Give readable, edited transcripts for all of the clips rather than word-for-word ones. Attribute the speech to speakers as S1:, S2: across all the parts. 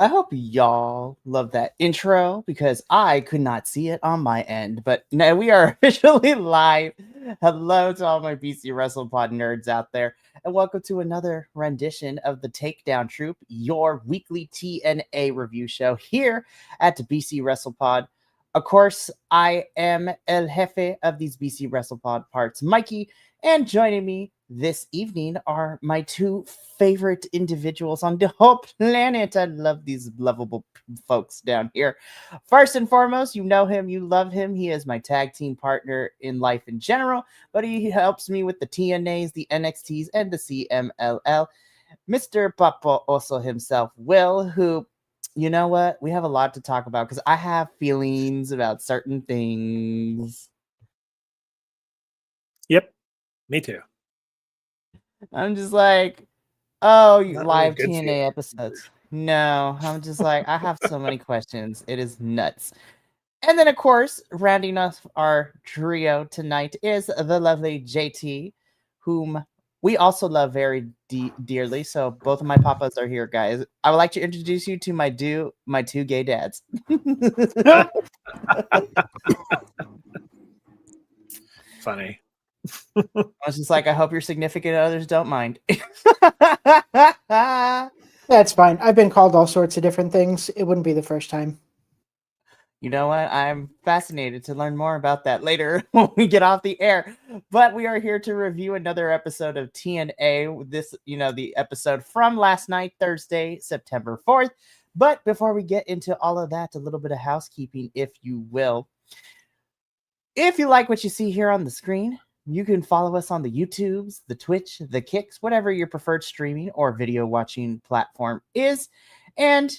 S1: I hope y'all love that intro because I could not see it on my end. But now we are officially live. Hello to all my BC WrestlePod nerds out there, and welcome to another rendition of the Takedown Troupe, your weekly TNA review show here at BC WrestlePod. Of course, I am El Jefe of these BC WrestlePod parts, Mikey, and joining me this evening are my two favorite individuals on the whole planet. I love these lovable folks down here. First and foremost, you know him, you love him. He is my tag team partner in life in general, but he helps me with the TNAs, the NXTs, and the CMLL. Mr. Papo also himself, Will, who, you know what? We have a lot to talk about because I have feelings about certain things.
S2: Yep, me too.
S1: I'm just like, oh,
S2: Not really
S1: live
S2: good
S1: TNA
S2: feeling.
S1: episodes. No, I'm just like, I have so many questions. It is nuts. And then, of course, rounding off our trio tonight is the lovely JT, whom we also love very dearly. So both of my papas are here, guys. I would like to introduce you to my two gay dads.
S2: Funny.
S1: I was just like, I hope your significant others don't mind.
S3: That's fine. I've been called all sorts of different things. It wouldn't be the first time.
S1: You know what? I'm fascinated to learn more about that later when we get off the air. But we are here to review another episode of TNA. This, the episode from last night, Thursday, September 4th. But before we get into all of that, a little bit of housekeeping, if you will. If you like what you see here on the screen, you can follow us on the YouTubes, the Twitch, the Kicks, whatever your preferred streaming or video watching platform is. And,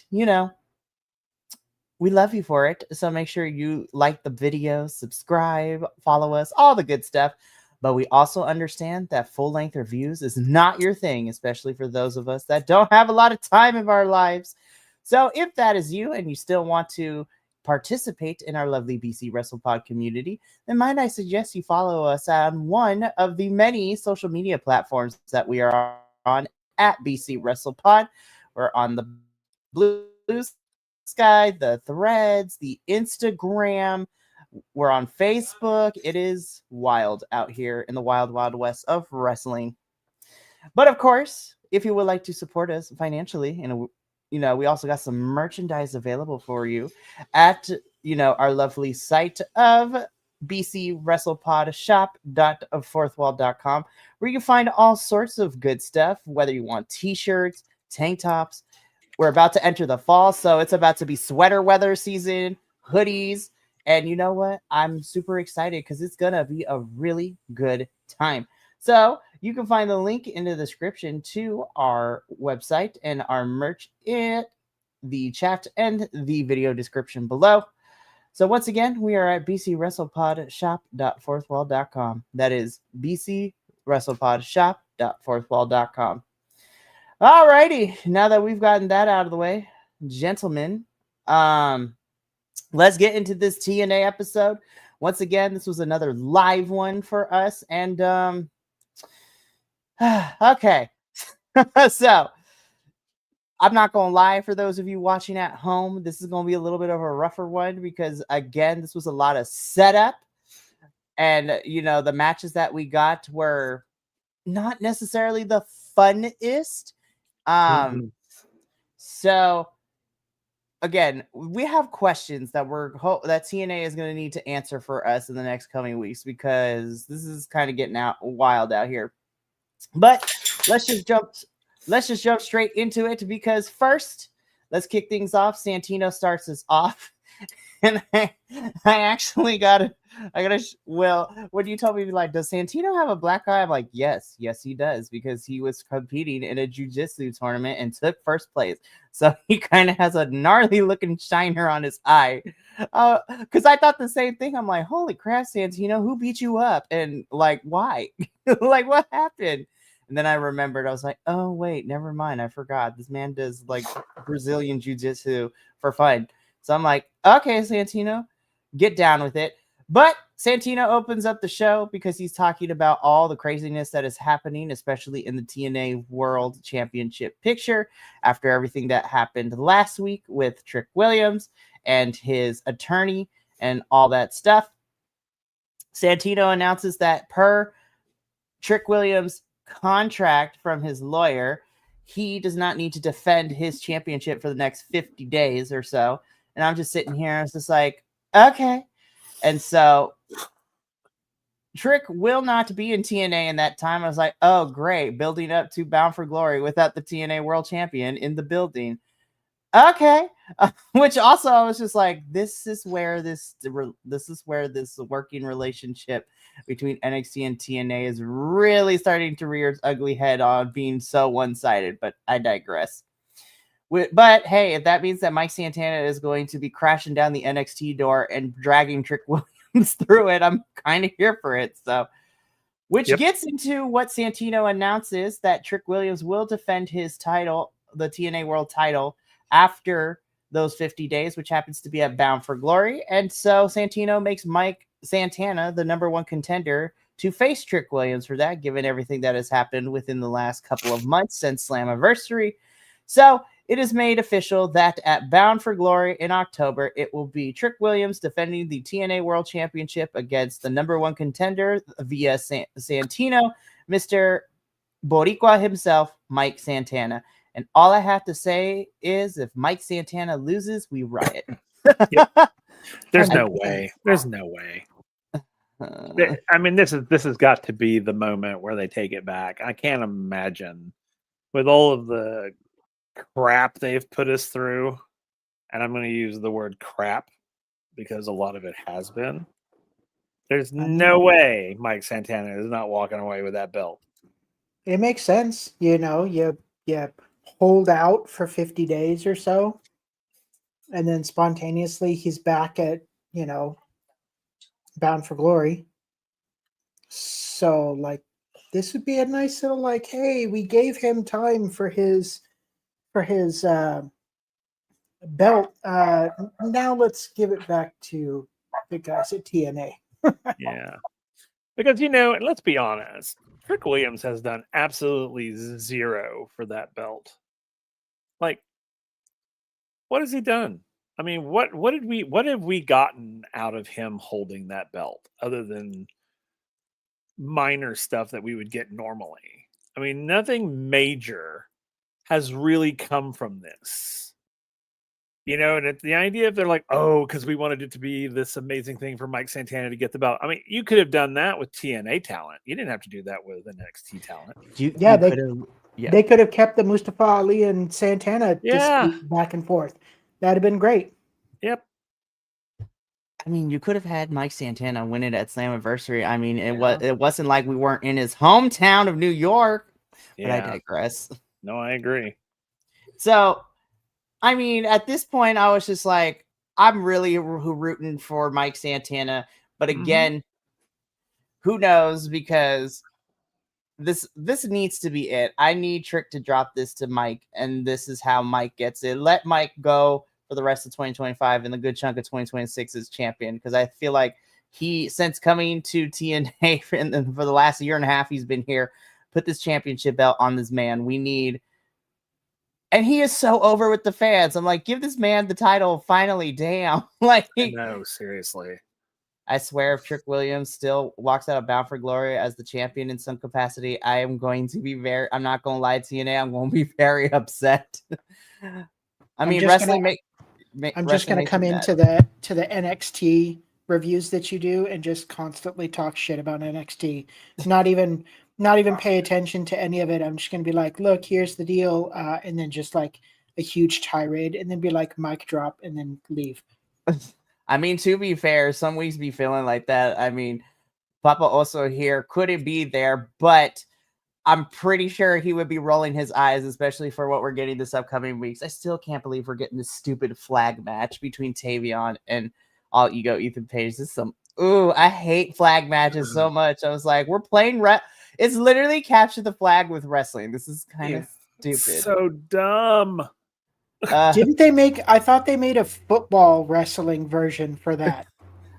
S1: we love you for it. So make sure you like the video, subscribe, follow us, all the good stuff. But we also understand that full-length reviews is not your thing, especially for those of us that don't have a lot of time in our lives. So if that is you and you still want to participate in our lovely BC WrestlePod community, then might I suggest you follow us on one of the many social media platforms that we are on at BC WrestlePod. We're on the Blue Sky, the Threads, the Instagram. We're on Facebook. It is wild out here in the wild, wild west of wrestling. But of course, if you would like to support us financially, and we also got some merchandise available for you at our lovely site of bcwrestlepodshop.fourthwall.com, where you can find all sorts of good stuff, whether you want t-shirts, tank tops. We're about to enter the fall, so it's about to be sweater weather season, hoodies, and you know what? I'm super excited because it's gonna be a really good time. So you can find the link in the description to our website and our merch in the chat and the video description below. So once again, we are at bcwrestlepodshop.fourthwall.com. That is bcwrestlepodshop.fourthwall.com. Alrighty, now that we've gotten that out of the way, gentlemen, let's get into this TNA episode. Once again, this was another live one for us, and okay. So I'm not gonna lie, for those of you watching at home, this is gonna be a little bit of a rougher one because again, this was a lot of setup, and the matches that we got were not necessarily the funnest. So again, we have questions that that TNA is going to need to answer for us in the next coming weeks because this is kind of getting out wild out here. But let's just jump straight into it because first, let's kick things off. Santino starts us off, and I actually Will, when you told me, like, does Santino have a black eye? I'm like, yes, he does, because he was competing in a jiu-jitsu tournament and took first place. So he kind of has a gnarly looking shiner on his eye. Because I thought the same thing. I'm like, holy crap, Santino, who beat you up? And like, why? Like, what happened? And then I remembered, I was like, oh, wait, never mind. I forgot. This man does like Brazilian jiu-jitsu for fun. So I'm like, okay, Santino, get down with it. But Santino opens up the show because he's talking about all the craziness that is happening, especially in the TNA World Championship picture after everything that happened last week with Trick Williams and his attorney and all that stuff. Santino announces that per Trick Williams' contract from his lawyer, he does not need to defend his championship for the next 50 days or so. And I'm just sitting here, I was just like, okay. And so Trick will not be in TNA in that time. I was like, oh, great. Building up to Bound for Glory without the TNA World Champion in the building. Okay. Which also I was just like, this is where this working relationship between NXT and TNA is really starting to rear its ugly head on being so one-sided, but I digress. But hey, if that means that Mike Santana is going to be crashing down the NXT door and dragging Trick Williams through it, I'm kind of here for it. So, which gets into what Santino announces that Trick Williams will defend his title, the TNA World title, after those 50 days, which happens to be at Bound for Glory. And so Santino makes Mike Santana the number one contender to face Trick Williams for that, given everything that has happened within the last couple of months since Slammiversary. So it is made official that at Bound for Glory in October, it will be Trick Williams defending the TNA World Championship against the number one contender via Santino, Mr. Boricua himself, Mike Santana. And all I have to say is if Mike Santana loses, we riot.
S2: There's no way. There's no way. I mean, this has got to be the moment where they take it back. I can't imagine with all of the crap they've put us through, and I'm going to use the word crap because a lot of it has been. There's no way Mike Santana is not walking away with that belt.
S3: It makes sense. You know, you hold out for 50 days or so, and then spontaneously he's back at, Bound for Glory. So, like, this would be a nice little, like, hey, we gave him time for his belt. Now let's give it back to the guys at TNA.
S2: Yeah. Because, and let's be honest, Trick Williams has done absolutely zero for that belt. Like, what has he done? I mean, what have we gotten out of him holding that belt other than minor stuff that we would get normally? I mean, nothing major has really come from this. And the idea if they're like, oh, because we wanted it to be this amazing thing for Mike Santana to get the belt. I mean, you could have done that with TNA talent. You didn't have to do that with NXT talent.
S3: They could have kept the Mustafa Ali and Santana dispute back and forth. That'd have been great.
S2: Yep.
S1: I mean, you could have had Mike Santana win it at Slammiversary. I mean, it wasn't like we weren't in his hometown of New York. But I digress.
S2: No, I agree.
S1: So, I mean, at this point, I was just like, I'm really rooting for Mike Santana. But again, who knows? Because this needs to be it. I need Trick to drop this to Mike, and this is how Mike gets it. Let Mike go for the rest of 2025 and the good chunk of 2026 as champion, because I feel like since coming to TNA for the last year and a half he's been here, put this championship belt on this man. And he is so over with the fans. I'm like, give this man the title finally. Damn. Like,
S2: no, seriously.
S1: I swear if Trick Williams still walks out of Bound for Glory as the champion in some capacity, I am going to be I'm not going to lie to TNA. I'm going to be very upset. I mean, wrestling
S3: I'm just going to come into the NXT reviews that you do and just constantly talk shit about NXT. Not even pay attention to any of it. I'm just going to be like, look, here's the deal. And then just like a huge tirade and then be like, mic drop and then leave.
S1: I mean, to be fair, some weeks be feeling like that. I mean, Papa also here couldn't be there, but I'm pretty sure he would be rolling his eyes, especially for what we're getting this upcoming weeks. I still can't believe we're getting this stupid flag match between Tavion and All Ego Ethan Page. This is I hate flag matches so much. I was like, we're playing it's literally capture the flag with wrestling. This is kind of stupid.
S2: So dumb.
S3: I thought they made a football wrestling version for that.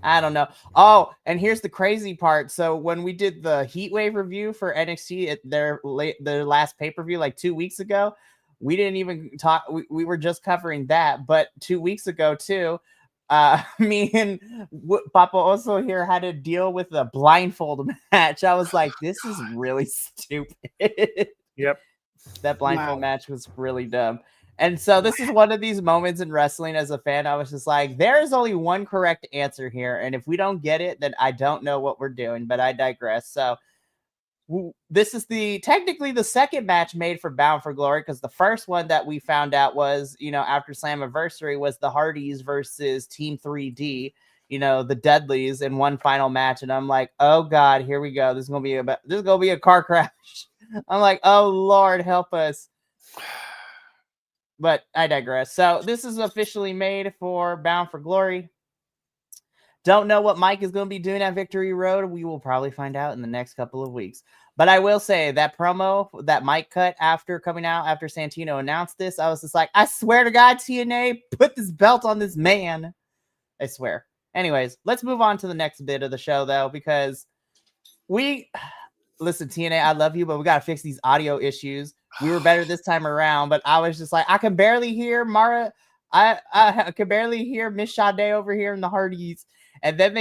S1: I don't know. Oh, and here's the crazy part. So when we did the Heatwave review for NXT at their last pay-per-view like 2 weeks ago, we didn't even talk. We were just covering that. But 2 weeks ago too, me and Papa also here had to deal with a blindfold match. I was like, this is really stupid.
S2: Yep.
S1: That blindfold match was really dumb. And so this is one of these moments in wrestling as a fan. I was just like, there is only one correct answer here. And if we don't get it, then I don't know what we're doing, but I digress. So this is technically the second match made for Bound for Glory, because the first one that we found out was, after Slammiversary, was the Hardys versus Team 3D, the Dudleys in one final match. And I'm like, oh God, here we go. This is gonna be a car crash. I'm like, oh Lord, help us. But I digress. So this is officially made for Bound for Glory. Don't know what Mike is going to be doing at Victory Road. We will probably find out in the next couple of weeks. But I will say that promo that Mike cut after coming out, after Santino announced this, I was just like, I swear to God, TNA, put this belt on this man. I swear. Anyways, let's move on to the next bit of the show, though, because listen, TNA, I love you, but we got to fix these audio issues. We were better this time around, but I was just like, I can barely hear Mara. I can barely hear Miss Sade over here in the Hardys. And then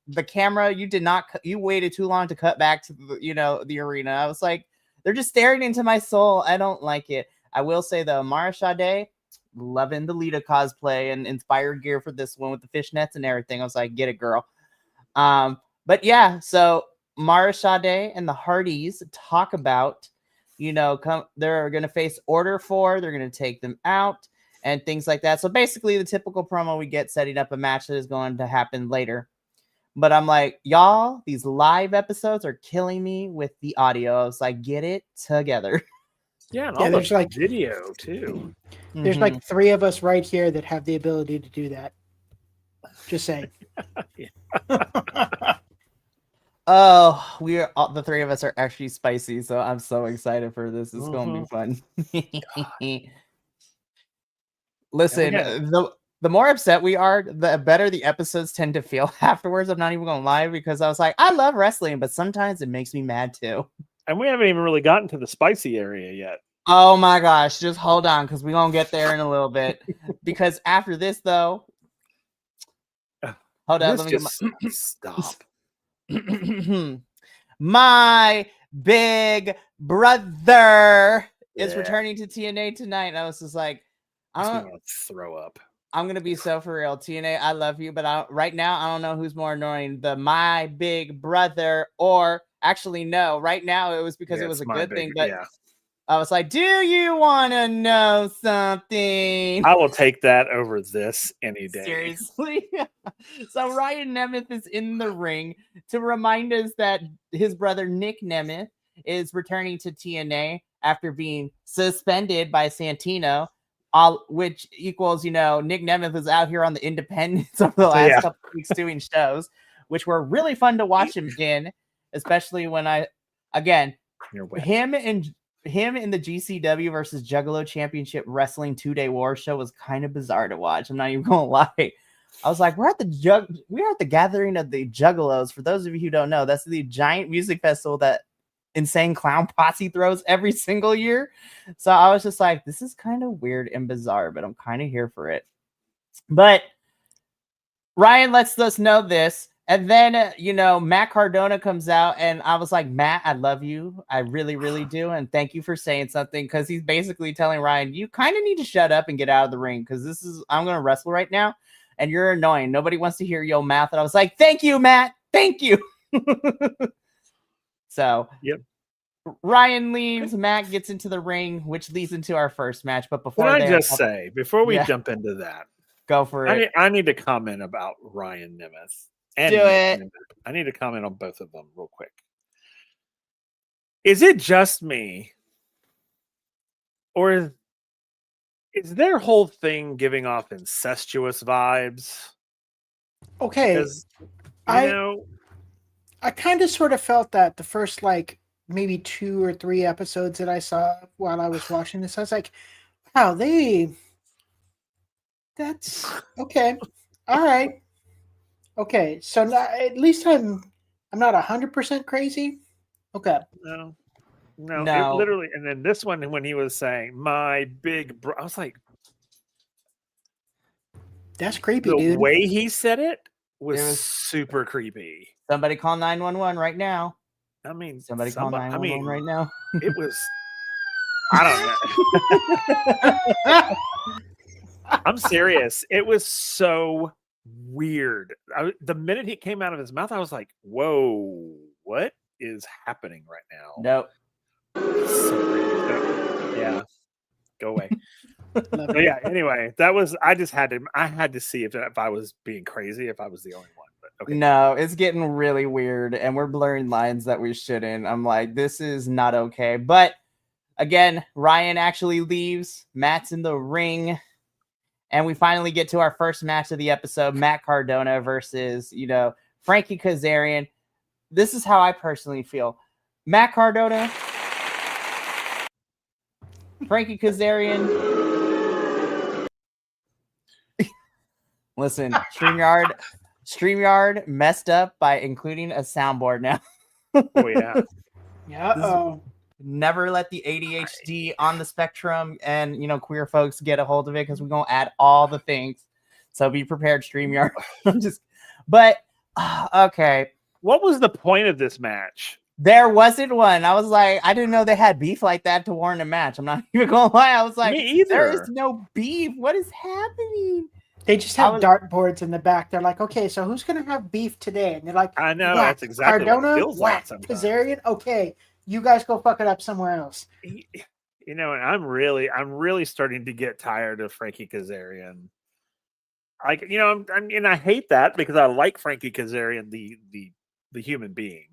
S1: the camera, you waited too long to cut back to the arena. I was like, they're just staring into my soul. I don't like it. I will say though, Mara Sade, loving the Lita cosplay and inspired gear for this one with the fishnets and everything. I was like, get it, girl. But yeah, so Mara Sade and the Hardys talk about, they're going to face Order 4. They're going to take them out and things like that. So basically the typical promo we get setting up a match that is going to happen later. But I'm like, y'all, these live episodes are killing me with the audio. I was like, get it together.
S2: Yeah, and all there's like video too.
S3: There's like 3 of us right here that have the ability to do that. Just saying.
S1: Oh, the 3 of us are actually spicy, so I'm so excited for this. It's going to be fun. Listen, the more upset we are, the better the episodes tend to feel afterwards. I'm not even going to lie, because I was like, I love wrestling, but sometimes it makes me mad too.
S2: And we haven't even really gotten to the spicy area yet.
S1: Oh my gosh, just hold on, because we're going to get there in a little bit. Because after this, though... Hold on, let me just
S2: stop.
S1: My big brother is returning to TNA tonight. And I was just like,
S2: I'm gonna throw up.
S1: I'm gonna be so for real. TNA, I love you, but right now I don't know who's more annoying, the my big brother, or actually no. Right now it was because it was a good thing, but I was like, do you want to know something?
S2: I will take that over this any day.
S1: Seriously. So Ryan Nemeth is in the ring to remind us that his brother Nick Nemeth is returning to TNA after being suspended by Santino, which equals, Nick Nemeth is out here on the independents over the last couple of weeks doing shows, which were really fun to watch him in, especially when him in the GCW versus Juggalo Championship Wrestling 2-Day War show was kind of bizarre to watch. I'm not even gonna lie. I was like, we're at the gathering of the Juggalos. For those of you who don't know, that's the giant music festival that Insane Clown Posse throws every single year. So I was just like, this is kind of weird and bizarre, but I'm kind of here for it. But Ryan lets us know this. And then, Matt Cardona comes out, and I was like, Matt, I love you. I really, really do. And thank you for saying something, because he's basically telling Ryan, you kind of need to shut up and get out of the ring, because I'm going to wrestle right now, and you're annoying. Nobody wants to hear your mouth. And I was like, thank you, Matt. Thank you. So, Ryan leaves. Matt gets into the ring, which leads into our first match. But before
S2: before we jump into that,
S1: go for it.
S2: I need to comment about Ryan Nemeth.
S1: Do it.
S2: I need to comment on both of them real quick. Is it just me, or is their whole thing giving off incestuous vibes?
S3: Okay, I kind of sort of felt that the first maybe 2 or 3 episodes that I saw while I was watching this. I was like, wow, that's okay. All right. Okay, so at least I'm not 100% crazy. Okay.
S2: No, it
S1: No.
S2: literally. And then this one, when he was saying my big bro, I was like,
S3: That's creepy,
S2: the
S3: dude.
S2: way he said it was
S1: It was-
S2: super creepy.
S1: Somebody call 911 right now.
S2: I mean,
S1: Somebody call 911 right now.
S2: It was. I don't know. I'm serious. It was so weird. The minute he came out of his mouth, I was like, "Whoa, what is happening right now?"
S1: Nope.
S2: So creepy. Yeah, go away.
S3: Love
S2: But
S3: it.
S2: yeah. Anyway, that was. I just had to. I had to see if I was being crazy, if I was the only one. But okay.
S1: No, it's getting really weird, and we're blurring lines that we shouldn't. I'm like, this is not okay. But again, Ryan actually leaves. Matt's in the ring. And we finally get to our first match of the episode, Matt Cardona versus, Frankie Kazarian. This is how I personally feel. Matt Cardona, Frankie Kazarian. Listen, StreamYard messed up by including a soundboard now.
S2: Oh, yeah.
S3: Yeah.
S1: Never let the ADHD on the spectrum and queer folks get a hold of it, because we're gonna add all the things. So be prepared, StreamYard. Okay.
S2: What was the point of this match?
S1: There wasn't one. I was like, I didn't know they had beef like that to warrant a match. I'm not even gonna lie. I was like,
S2: Me either.
S1: There is no beef. What is happening?
S3: They just have dartboards in the back. They're like, okay, so who's gonna have beef today? And they're like,
S2: I know,
S3: whack.
S2: that's exactly
S3: Cardona,
S2: what it feels like
S3: whack.
S2: sometimes.
S3: Kazarian, okay, you guys go fuck it up somewhere else.
S2: And I'm really starting to get tired of Frankie Kazarian. Like, and I hate that, because I like Frankie Kazarian, the human being.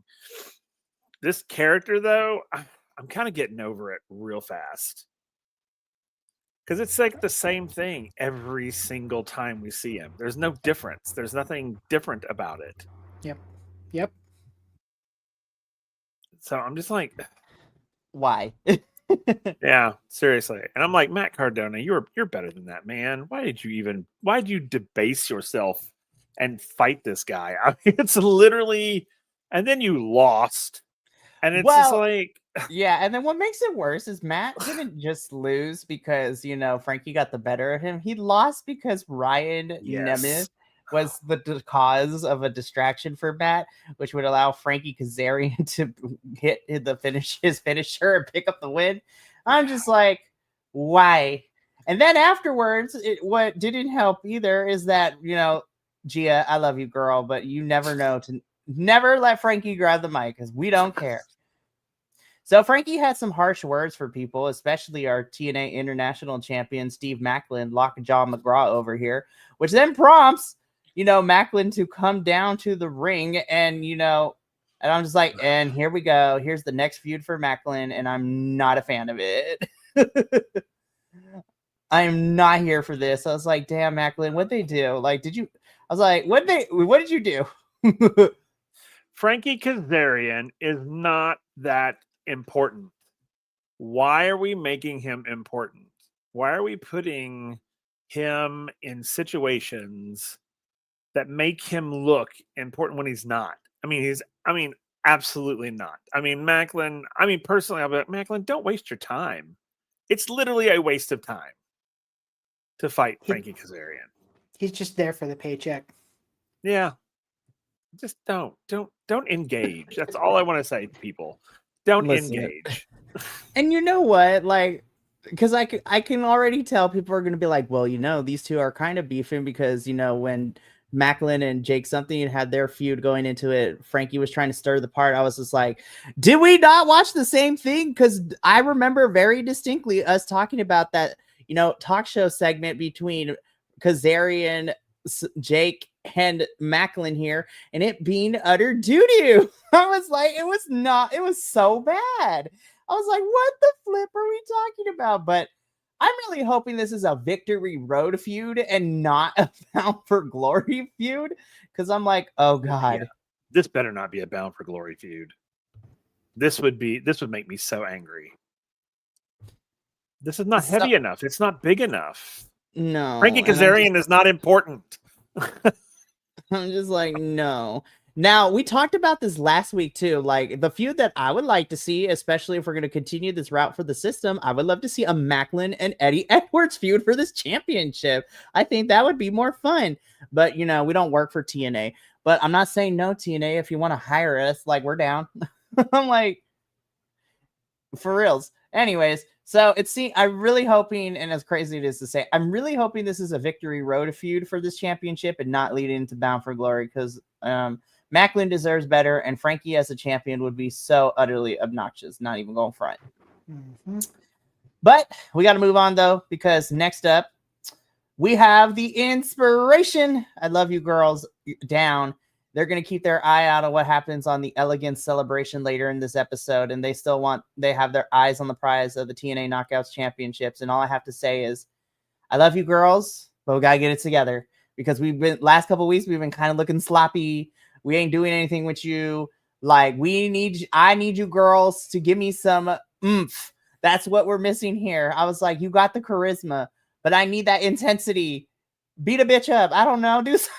S2: This character, though, I'm kind of getting over it real fast. Because it's like the same thing every single time we see him. There's no difference. There's nothing different about it.
S3: Yep.
S2: So I'm just like,
S1: why?
S2: Yeah, seriously. And I'm like, Matt Cardona, you're better than that, man. Why did you debase yourself and fight this guy? I mean, it's literally, and then you lost. And it's just like,
S1: yeah, and then what makes it worse is Matt didn't just lose because Frankie got the better of him. He lost because Ryan Nemeth was the cause of a distraction for Matt, which would allow Frankie Kazarian to hit his finisher and pick up the win. I'm just like, why? And then afterwards, what didn't help either is that Gia, I love you, girl, but you never know to never let Frankie grab the mic, because we don't care. So Frankie had some harsh words for people, especially our TNA International Champion, Steve Macklin, Lockjaw McGraw over here, which then prompts, Macklin to come down to the ring and I'm just like, and here we go. Here's the next feud for Macklin, and I'm not a fan of it. I am not here for this. I was like, damn, Macklin, what'd they do? Like, I was like, what did you do?
S2: Frankie Kazarian is not that important. Why are we making him important? Why are we putting him in situations that make him look important when he's not? Absolutely not. Macklin, personally, I'll be like, Macklin, don't waste your time. It's literally a waste of time to fight Frankie Kazarian.
S3: He's just there for the paycheck.
S2: Yeah. Just don't engage. That's all I want to say to people. Don't engage.
S1: And you know what? Like, because I can already tell people are going to be like, well, these two are kind of beefing because, when Macklin and Jake something had their feud going into it, Frankie was trying to stir the pot. I was just like, did we not watch the same thing? Because I remember very distinctly us talking about that, talk show segment between Kazarian, Jake, and Macklin here, and it being utter doo-doo. I was like, it was so bad. I was like, what the flip are we talking about? But I'm really hoping this is a Victory Road feud and not a Bound for Glory feud, because I'm like, oh god,
S2: this better not be a Bound for Glory feud. This would make me so angry. This is not heavy enough. It's not big enough.
S1: No,
S2: Frankie Kazarian is not important.
S1: I'm just like, no. Now, we talked about this last week too. Like, the feud that I would like to see, especially if we're going to continue this route for the system, I would love to see a Macklin and Eddie Edwards feud for this championship. I think that would be more fun. But, we don't work for TNA. But I'm not saying no, TNA. If you want to hire us, like, we're down. I'm like, for reals. Anyways, so I'm really hoping, and as crazy it is to say, I'm really hoping this is a victory road feud for this championship and not leading into Bound for Glory, because Macklin deserves better, and Frankie as a champion would be so utterly obnoxious, not even going front.
S3: Mm-hmm.
S1: But we got to move on, though, because next up, we have the Inspiration. I love you girls down. They're going to keep their eye out on what happens on the Elegance celebration later in this episode, and they have their eyes on the prize of the TNA Knockouts Championships. And all I have to say is, I love you girls, but we got to get it together, because last couple of weeks, we've been kind of looking sloppy. We ain't doing anything with you. Like, I need you girls to give me some oomph. That's what we're missing here. I was like, you got the charisma, but I need that intensity. Beat a bitch up. I don't know. Do something.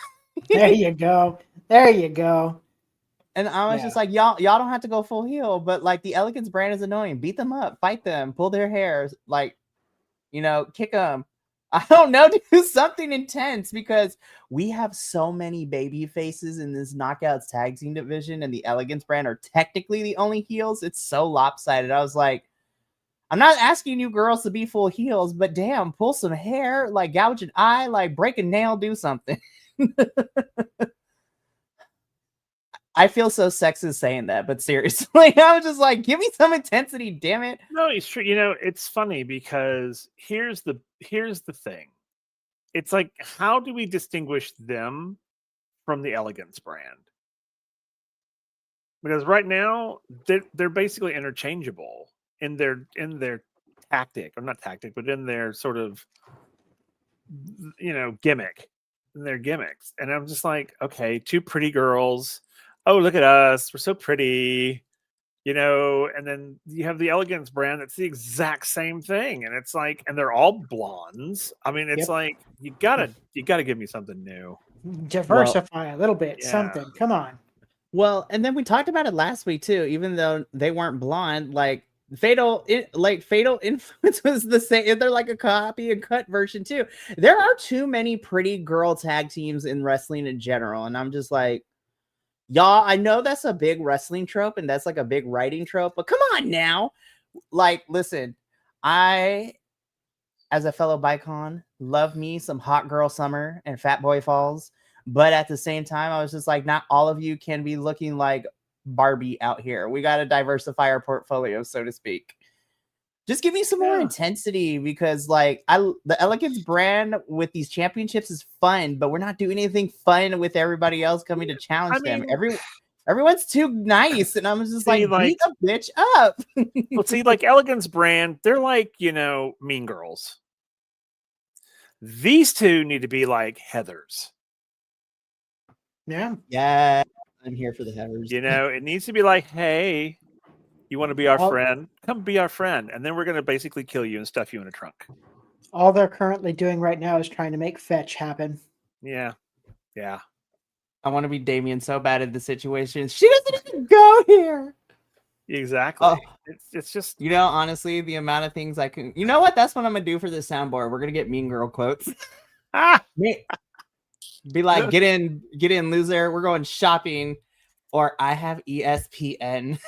S3: There you go. There you go.
S1: And I was just like, y'all don't have to go full heel, but like, the Elegance brand is annoying. Beat them up, fight them, pull their hairs, like, kick them. I don't know, do something intense, because we have so many baby faces in this Knockouts tag team division, and the Elegance brand are technically the only heels. It's so lopsided. I was like, I'm not asking you girls to be full heels, but damn, pull some hair, like gouge an eye, like break a nail, do something. I feel so sexist saying that, but seriously, I was just like, give me some intensity, damn it.
S2: No, it's true. It's funny, because here's the thing. It's like, how do we distinguish them from the Elegance brand? Because right now they're basically interchangeable in their tactic, or not tactic, but in their sort of gimmick, in their gimmicks. And I'm just like, okay, two pretty girls. Oh, look at us, we're so pretty, and then you have the Elegance brand that's the exact same thing, and it's like, and they're all blondes. I mean, it's like, you gotta give me something new.
S3: Diversify a little bit, something. Come on.
S1: Well, and then we talked about it last week too, even though they weren't blonde, like Fatal Influence was the same. They're like a copy and cut version too. There are too many pretty girl tag teams in wrestling in general, and I'm just like, y'all, I know that's a big wrestling trope and that's like a big writing trope, but come on now. Like, listen, I, as a fellow Bicon, love me some Hot Girl Summer and Fat Boy Falls, but at the same time, I was just like, not all of you can be looking like Barbie out here. We got to diversify our portfolio, so to speak. Just give me some more intensity, because like, the Elegance brand with these championships is fun, but we're not doing anything fun with everybody else coming to challenge them. Everyone's too nice, and I'm just like, beat a bitch up.
S2: Well, see, like Elegance brand, they're like, Mean Girls. These two need to be like Heathers.
S3: Yeah,
S1: I'm here for the Heathers.
S2: It needs to be like, hey, you want to be our friend? Come be our friend. And then we're going to basically kill you and stuff you in a trunk.
S3: All they're currently doing right now is trying to make fetch happen.
S2: Yeah.
S1: I want to be Damien so bad in the situation. She doesn't even go here.
S2: Exactly.
S1: Oh,
S2: it's just,
S1: honestly, the amount of things I can, what? That's what I'm going to do for this soundboard. We're going to get Mean Girl quotes. Be like, get in, loser. We're going shopping. Or I have ESPN.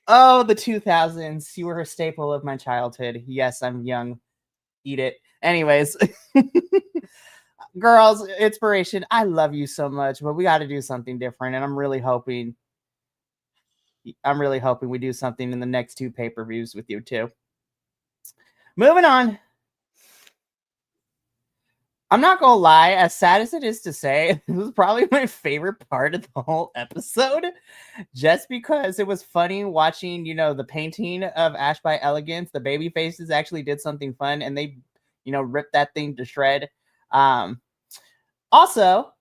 S1: Oh, the 2000s. You were a staple of my childhood. Yes, I'm young. Eat it. Anyways. Girls, Inspiration, I love you so much, but we got to do something different. And I'm really hoping we do something in the next two pay-per-views with you too. Moving on. I'm not gonna lie, as sad as it is to say, it was probably my favorite part of the whole episode, just because it was funny watching, the painting of Ash by Elegance. The baby faces actually did something fun, and they, ripped that thing to shred. Also,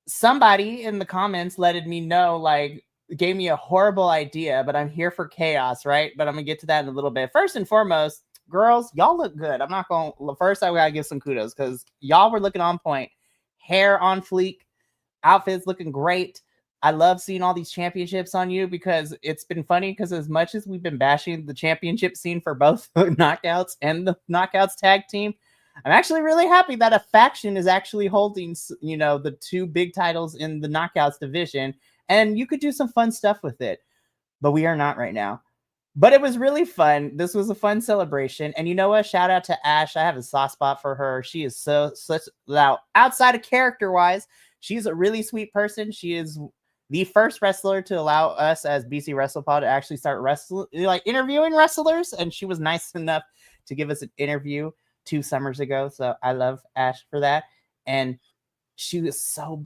S1: somebody in the comments letted me know, like, gave me a horrible idea, but I'm here for chaos, right? But I'm gonna get to that in a little bit. First and foremost, girls, y'all look good. I'm not going to, first I gotta give some kudos, because y'all were looking on point. hair on fleek, outfits looking great. I love seeing all these championships on you because it's been funny because as much as we've been bashing the championship scene for both the Knockouts and the Knockouts tag team, I'm actually really happy that a faction is actually holding, you know, the two big titles in the Knockouts division, and you could do some fun stuff with it. But we are not right now. But it was really fun. This was a fun celebration. And you know what? Shout out to Ash. I have a soft spot for her. She is such now outside of character wise, she's a really sweet person. She is the first wrestler to allow us as BC WrestlePod to actually start interviewing wrestlers. And she was nice enough to give us an interview 2 summers ago. So I love Ash for that. And she's so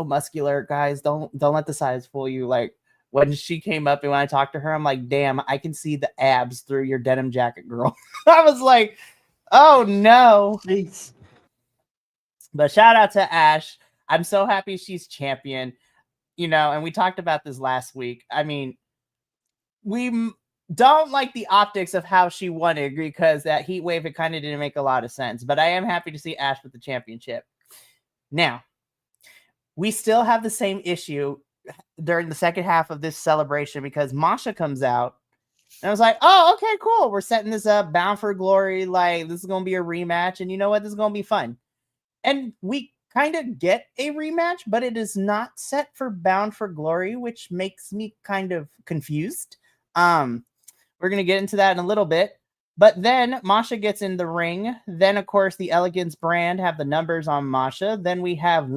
S1: muscular, guys. Don't let the size fool you. Like, when she came up and when I talked to her, I'm like, damn, I can see the abs through your denim jacket, girl. I was like, oh no.
S3: Jeez.
S1: But shout out to Ash. I'm so happy she's champion, you know, and we talked about this last week. I mean, we don't like the optics of how she won it because that heat wave, it kind of didn't make a lot of sense. But I am happy to see Ash with the championship. Now, we still have the same issue during the second half of this celebration because Masha comes out and I was like, oh, okay, cool. We're setting this up, Bound for Glory. Like, this is going to be a rematch. And you know what? This is going to be fun. And we kind of get a rematch, but it is not set for Bound for Glory, which makes me kind of confused. We're going to get into that in a little bit. But then Masha gets in the ring. Then, of course, the Elegance brand have the numbers on Masha. Then we have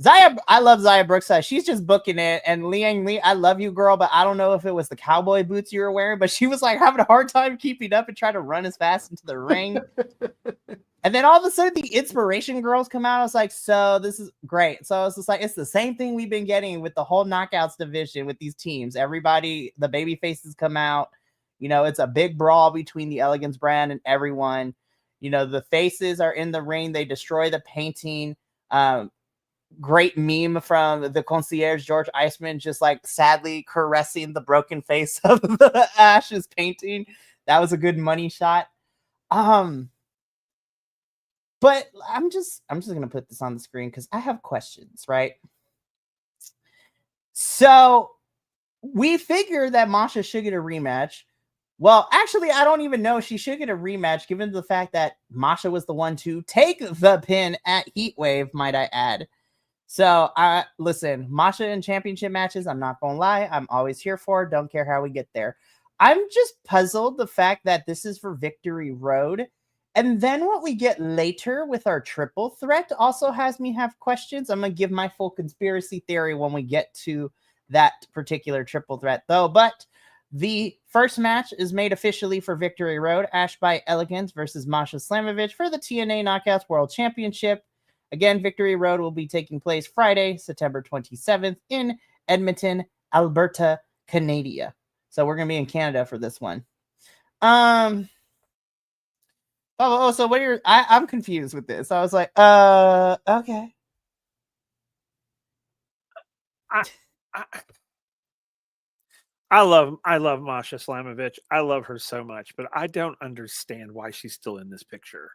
S1: Zaya. I love Zaya Brookside. She's just booking it. And Liang Li, I love you, girl, but I don't know if it was the cowboy boots you were wearing, but she was like having a hard time keeping up and trying to run as fast into the ring. And then all of a sudden the Inspiration girls come out. I was like, so this is great. So it's just like, it's the same thing we've been getting with the whole Knockouts division with these teams. Everybody, the baby faces come out. You know, it's a big brawl between the Elegance brand and everyone. You know, the faces are in the ring. They destroy the painting. Great meme from the concierge, George Iceman, just like sadly caressing the broken face of the Ash's painting. That was a good money shot. But I'm just gonna put this on the screen because I have questions, right? So we figure that Masha should get a rematch. Well, actually, I don't even know if she should get a rematch, given the fact that Masha was the one to take the pin at Heatwave, might I add. So, listen, Masha in championship matches, I'm not going to lie, I'm always here for. Don't care how we get there. I'm just puzzled the fact that this is for Victory Road. And then what we get later with our triple threat also has me have questions. I'm going to give my full conspiracy theory when we get to that particular triple threat, though. But the first match is made officially for Victory Road. Ash by Elegance versus Masha Slamovich for the TNA Knockouts World Championship. Again, Victory Road will be taking place Friday, September 27th in Edmonton, Alberta, Canada. So we're going to be in Canada for this one. So what are your... I'm confused with this. I was like, okay.
S2: I love Masha Slamovich. I love her so much, but I don't understand why she's still in this picture.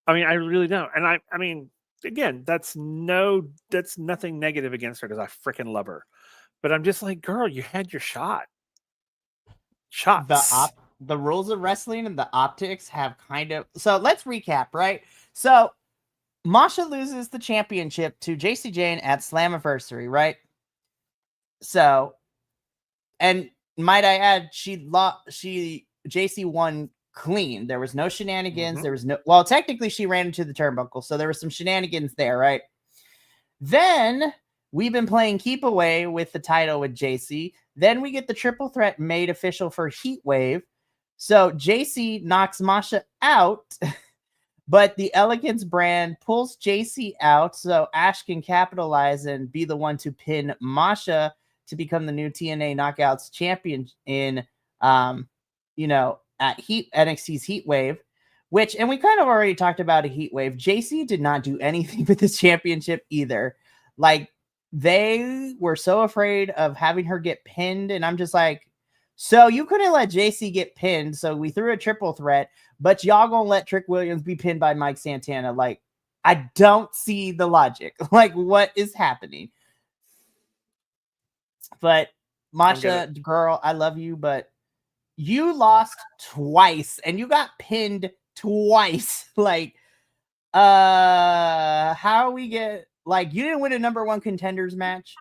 S2: I mean, I really don't. And I mean, again, that's nothing negative against her because I freaking love her. But I'm just like, girl, you had your shot. Shots.
S1: The rules of wrestling and the optics have kind of... So let's recap, right? So Masha loses the championship to JC Jane at Slammiversary, right? So, and might I add, JC won clean. There was no shenanigans. There was no... Well, technically she ran into the turnbuckle, so there was some shenanigans there, right? Then we've been playing keep away with the title with JC. Then we get the triple threat made official for Heatwave. So JC knocks Masha out, but the Elegance brand pulls JC out so Ash can capitalize and be the one to pin Masha to become the new TNA Knockouts champion in, at NXT's Heatwave, and we kind of already talked about a Heatwave. JC did not do anything with this championship either. Like, they were so afraid of having her get pinned, and I'm just like, So you couldn't let JC get pinned, so we threw a triple threat, but y'all gonna let Trick Williams be pinned by Mike Santana. Like, I don't see the logic. Like, what is happening? But Masha, girl, I love you, but you lost twice and you got pinned twice. Like, how we get, like, you didn't win a number one contenders match.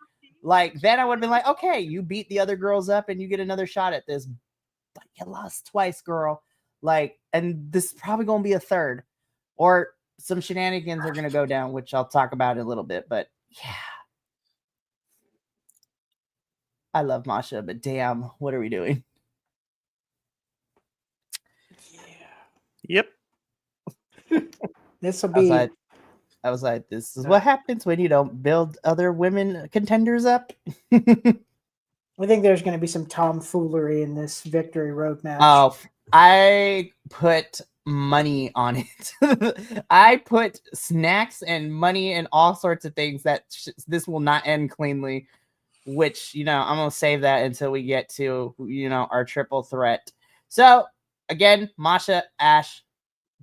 S1: Like, then I would have been like, okay, you beat the other girls up and you get another shot at this, but you lost twice, girl. Like, and this is probably gonna be a third, or some shenanigans are gonna go down, which I'll talk about in a little bit. But yeah, I love Masha, but damn, what are we doing?
S2: Yep.
S3: This will be.
S1: I was like, this is what happens when you don't build other women contenders up.
S3: I think there's going to be some tomfoolery in this Victory Road match.
S1: Oh, I put money on it. I put snacks and money and all sorts of things that this will not end cleanly, which, you know, I'm going to save that until we get to, you know, our triple threat. So, again, Masha, Ash,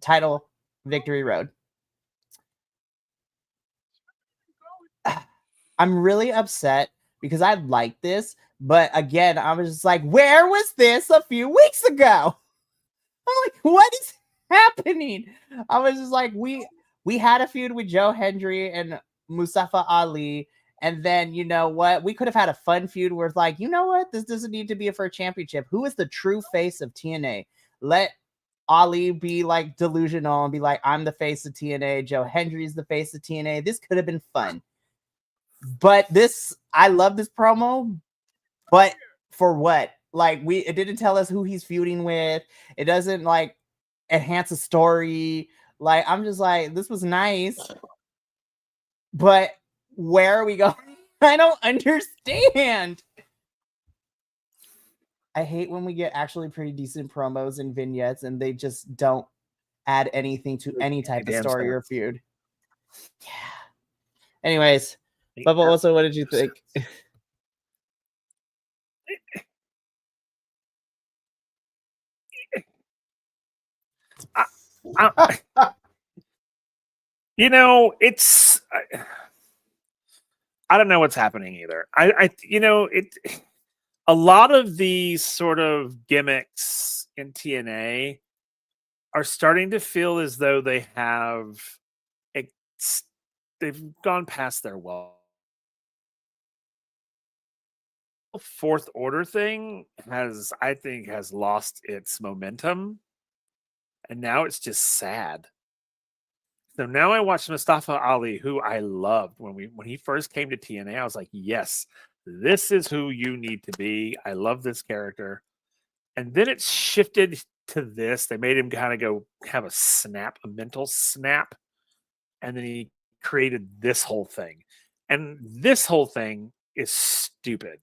S1: title, Victory Road. I'm really upset because I like this, but again, I was just like, where was this a few weeks ago? I'm like, what is happening? I was just like, we had a feud with Joe Hendry and Mustafa Ali, and then, you know what? We could have had a fun feud where it's like, you know what? This doesn't need to be for a championship. Who is the true face of TNA? Let Ali be like delusional and be like, I'm the face of TNA. Joe Hendry's the face of TNA. This could have been fun. But this, I love this promo, but for what? Like, it didn't tell us who he's feuding with. It doesn't like enhance a story. Like, I'm just like, this was nice, but where are we going? I don't understand. I hate when we get actually pretty decent promos and vignettes and they just don't add anything to any type of story or feud. Yeah. Anyways, Bubba, also, what did you think?
S2: You know, it's I don't know what's happening either. You know, a lot of these sort of gimmicks in TNA are starting to feel as though they have they've gone past their well. Fourth order thing I think has lost its momentum, and now it's just sad. So now I watch Mustafa Ali, who I loved when he first came to TNA. I was like, yes, this is who you need to be. I love this character. And then it shifted to this. They made him kind of go have a mental snap. And then he created this whole thing. And this whole thing is stupid.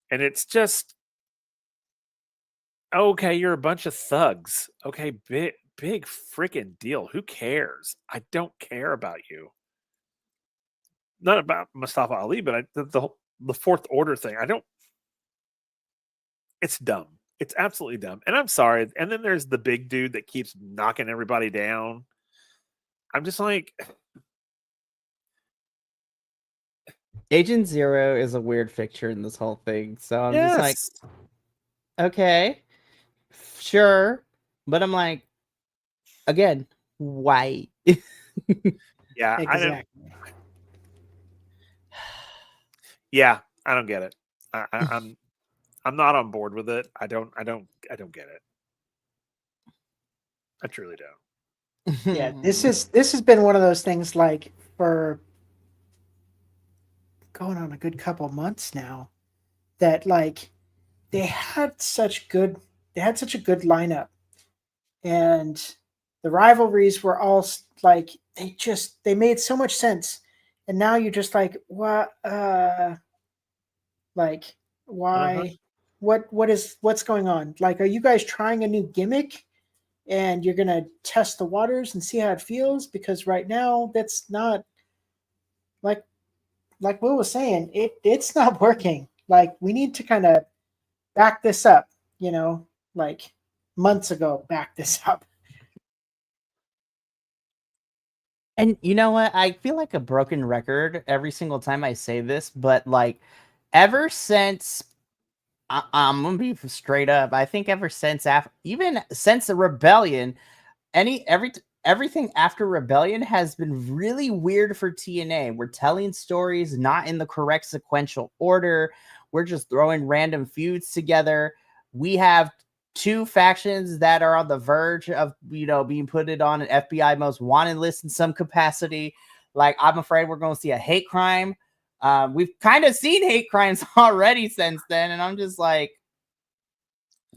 S2: And it's just, okay, you're a bunch of thugs. Okay, big freaking deal. Who cares? I don't care about you. Not about Mustafa Ali, but the fourth order thing. It's dumb. It's absolutely dumb. And I'm sorry. And then there's the big dude that keeps knocking everybody down. I'm just like,
S1: Agent Zero is a weird fixture in this whole thing. So I'm just like, okay, sure. But I'm like, again, why?
S2: Yeah,
S3: exactly.
S2: I don't get it. I'm not on board with it. I don't get it. I truly don't.
S3: Yeah, this has been one of those things, like, for going on a good couple months now, that like they had such a good lineup, and the rivalries were all like, they made so much sense, and now you're just like, what? Like, why? What's going on? Like, are you guys trying a new gimmick and you're gonna test the waters and see how it feels? Because right now that's not, like Will was saying, it's not working. Like, we need to kind of back this up. like months ago back this up.
S1: And you know what? I feel like a broken record every single time I say this, but like ever since I'm gonna be straight up, I think ever since even since the rebellion, everything after rebellion has been really weird for TNA. We're telling stories not in the correct sequential order. We're just throwing random feuds together. We have two factions that are on the verge of being put on an FBI most wanted list in some capacity. Like, I'm afraid we're going to see a hate crime. We've kind of seen hate crimes already since then, and I'm just like,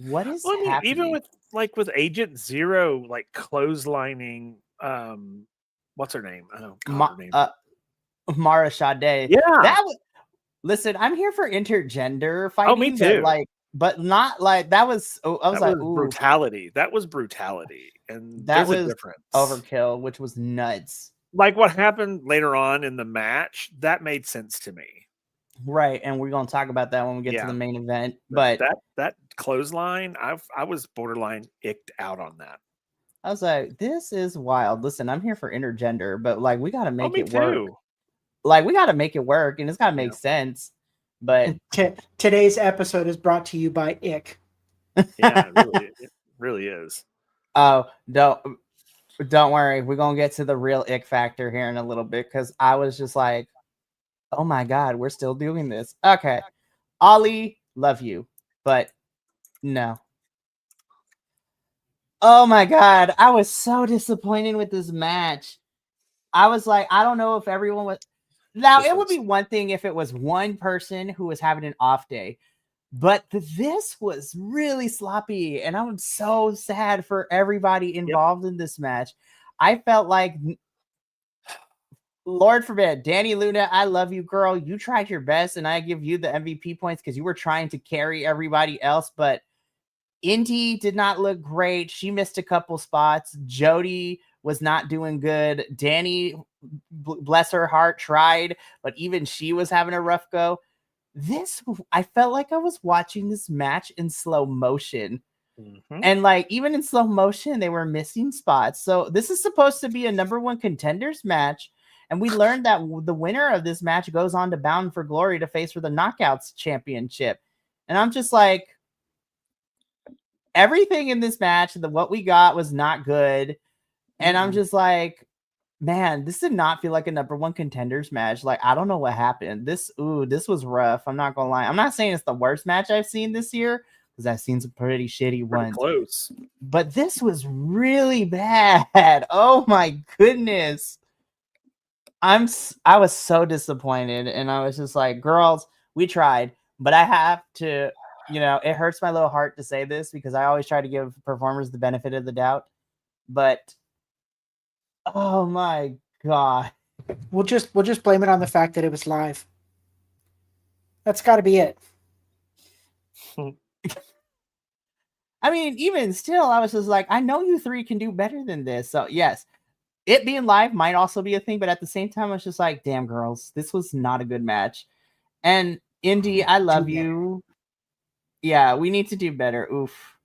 S1: what is happening?
S2: Even with Agent Zero, like clotheslining, what's her name? Oh God, her name.
S1: Mara Sade.
S2: Yeah.
S1: That was, listen, I'm here for intergender fighting.
S2: Oh, me too.
S1: But not like that was. I was like, ooh,
S2: brutality. That was brutality, and
S1: that
S2: there's
S1: was
S2: a difference.
S1: Overkill, which was nuts.
S2: Like what happened later on in the match, that made sense to me.
S1: Right, and we're gonna talk about that when we get to the main event. But
S2: that clothesline, I was borderline icked out on that.
S1: I was like, this is wild. Listen, I'm here for intergender, but like we gotta make it work. Like we gotta make it work, and it's gotta make sense. But
S3: today's episode is brought to you by Ick.
S2: Yeah, it really is.
S1: Oh, don't worry. We're gonna get to the real ick factor here in a little bit, because I was just like, oh my God, we're still doing this. Okay. Ollie, love you, but no. Oh my God. I was so disappointed with this match. I was like, I don't know if everyone was. Now, it would be one thing if it was one person who was having an off day, but this was really sloppy, and I'm so sad for everybody involved in this match. I felt like, Lord forbid, Danny Luna, I love you, girl. You tried your best, and I give you the MVP points because you were trying to carry everybody else. But Indy did not look great. She missed a couple spots. Jody was not doing good. Danny, bless her heart, tried, but even she was having a rough go. I felt like I was watching this match in slow motion. Mm-hmm. And like, even in slow motion, they were missing spots. So this is supposed to be a number one contenders match. And we learned that the winner of this match goes on to Bound for Glory to face for the Knockouts Championship. And I'm just like, everything in this match, what we got was not good. And I'm just like, man, this did not feel like a number one contenders match. Like, I don't know what happened. This was rough. I'm not gonna lie. I'm not saying it's the worst match I've seen this year, because I've seen some pretty shitty ones.
S2: Close.
S1: But this was really bad. Oh my goodness. I was so disappointed, and I was just like, girls, we tried, but I have to, it hurts my little heart to say this, because I always try to give performers the benefit of the doubt. But oh my God.
S3: We'll just blame it on the fact that it was live. That's got to be it.
S1: I mean, even still, I was just like, I know you three can do better than this. So yes, it being live might also be a thing, but at the same time, I was just like, damn, girls, this was not a good match. And Indy, I love you. Yeah, we need to do better. Oof.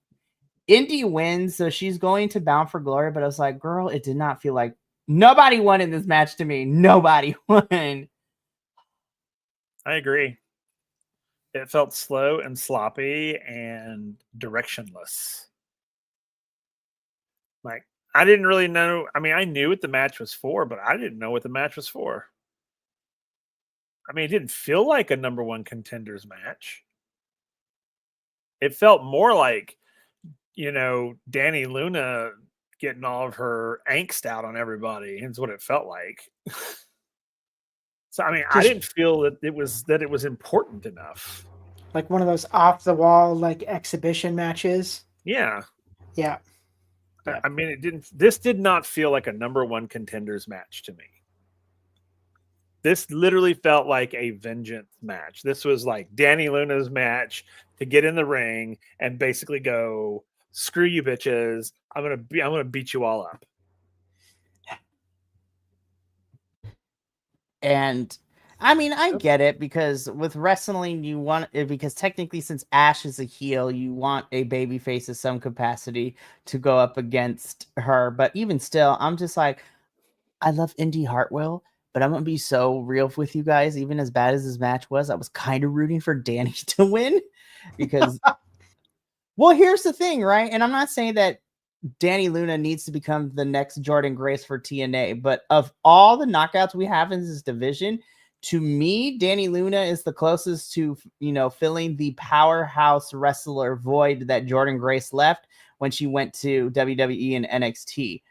S1: Indy wins, so she's going to Bound for Glory, but I was like, girl, it did not feel like nobody won in this match to me. Nobody won.
S2: I agree. It felt slow and sloppy and directionless. Like, I didn't really know. I mean, I knew what the match was for, but I didn't know what the match was for. I mean, it didn't feel like a number one contenders match. It felt more like, Danny Luna getting all of her angst out on everybody. Is what it felt like. So, I mean, I didn't feel that it was important enough.
S3: Like one of those off the wall, like exhibition matches.
S2: Yeah.
S3: Yeah.
S2: I mean, this did not feel like a number one contenders match to me. This literally felt like a vengeance match. This was like Danny Luna's match to get in the ring and basically go, screw you bitches. I'm gonna beat you all up.
S1: And I mean, I get it because with wrestling, you want it because technically, since Ash is a heel, you want a babyface of some capacity to go up against her. But even still, I'm just like, I love Indy Hartwell, but I'm gonna be so real with you guys. Even as bad as this match was, I was kind of rooting for Danny to win because, well, here's the thing, right? And I'm not saying that Danny Luna needs to become the next Jordan Grace for TNA. But of all the knockouts we have in this division, to me, Danny Luna is the closest to, filling the powerhouse wrestler void that Jordan Grace left when she went to WWE and NXT.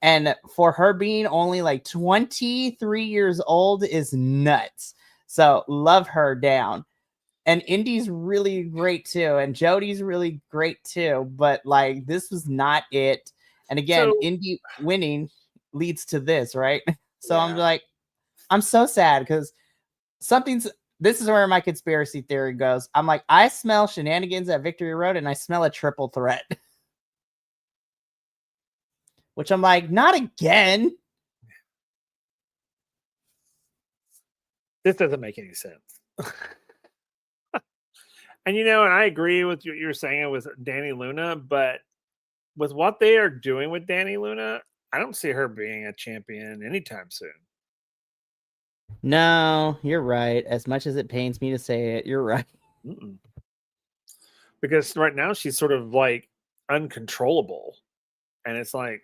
S1: And for her being only like 23 years old is nuts. So love her down. And Indy's really great too, and Jody's really great too. But like, this was not it. And again, Indy winning leads to this, right? So I'm like, I'm so sad because this is where my conspiracy theory goes. I'm like, I smell shenanigans at Victory Road, and I smell a triple threat. Which I'm like, not again.
S2: This doesn't make any sense. And and I agree with what you're saying with Danny Luna, but with what they are doing with Danny Luna, I don't see her being a champion anytime soon.
S1: No, you're right. As much as it pains me to say it, you're right.
S2: Because right now she's sort of like uncontrollable. And it's like,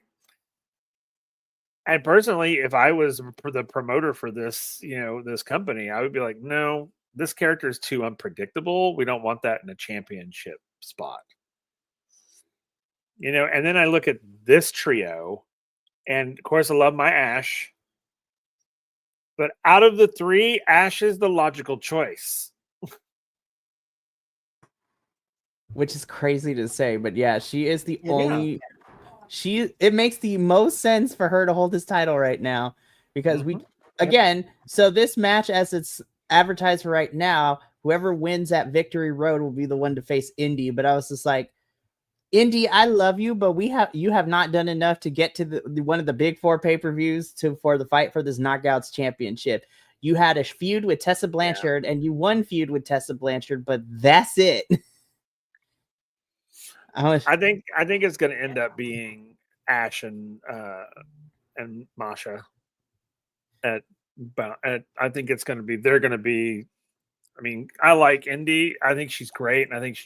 S2: and personally, if I was the promoter for this, this company, I would be like, no, this character is too unpredictable. We don't want that in a championship spot. And then I look at this trio, and of course I love my Ash. But out of the three, Ash is the logical choice.
S1: Which is crazy to say, but yeah, she is the only. It makes the most sense for her to hold this title right now because so this match, as it's advertised for right now, whoever wins at Victory Road will be the one to face Indy. But I was just like, Indy, I love you, but you have not done enough to get to the one of the big 4 pay-per-views for the fight for this Knockouts Championship. You had a feud with Tessa Blanchard and you won feud with Tessa Blanchard, but that's it.
S2: I think it's going to end up being Ash and Masha. I think it's going to be. They're going to be. I mean, I like Indy. I think she's great, and I think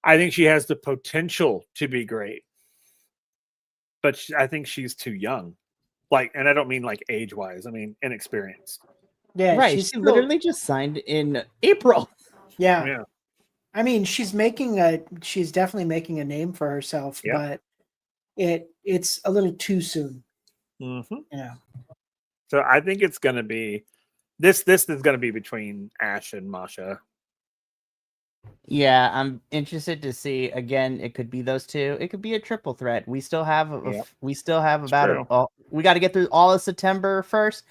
S2: I think she has the potential to be great, but I think she's too young. Like, and I don't mean like age-wise. I mean inexperienced.
S3: Yeah,
S1: right. She literally just signed in April.
S3: Yeah. I mean, she's definitely making a name for herself, but it's a little too soon.
S2: Yeah. So I think it's going to be this is going to be between Ash and Masha.
S1: Yeah, I'm interested to see. Again, it could be those two. It could be a triple threat. We still have we got to get through all of September first,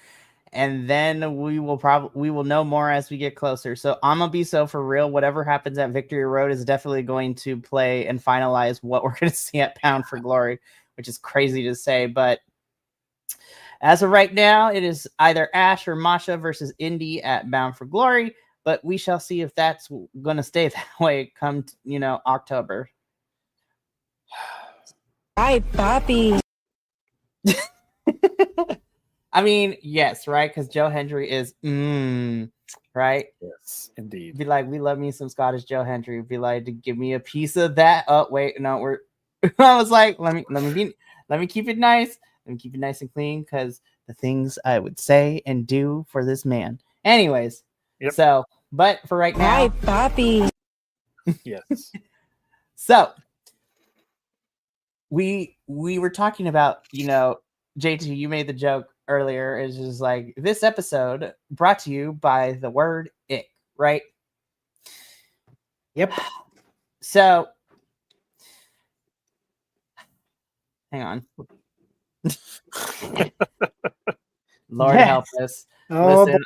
S1: and then we will know more as we get closer. So I'm gonna be for real. Whatever happens at Victory Road is definitely going to play and finalize what we're gonna see at Bound for Glory, which is crazy to say, but as of right now, it is either Ash or Masha versus Indy at Bound for Glory. But we shall see if that's going to stay that way come, October.
S4: Hi, Bobby.
S1: I mean, yes, right? Because Joe Hendry is, right?
S2: Yes, indeed.
S1: Be like, we love me some Scottish Joe Hendry. Be like, to give me a piece of that. Oh, wait, no, I was like, let me keep it nice. Let me keep it nice and clean because the things I would say and do for this man. Anyways, so. But for right now,
S4: hi, Bobby.
S2: Yes.
S1: So we were talking about, JT, you made the joke earlier. It's just like this episode brought to you by the word ick, right?
S3: Yep.
S1: So hang on. Lord help us.
S3: Listen.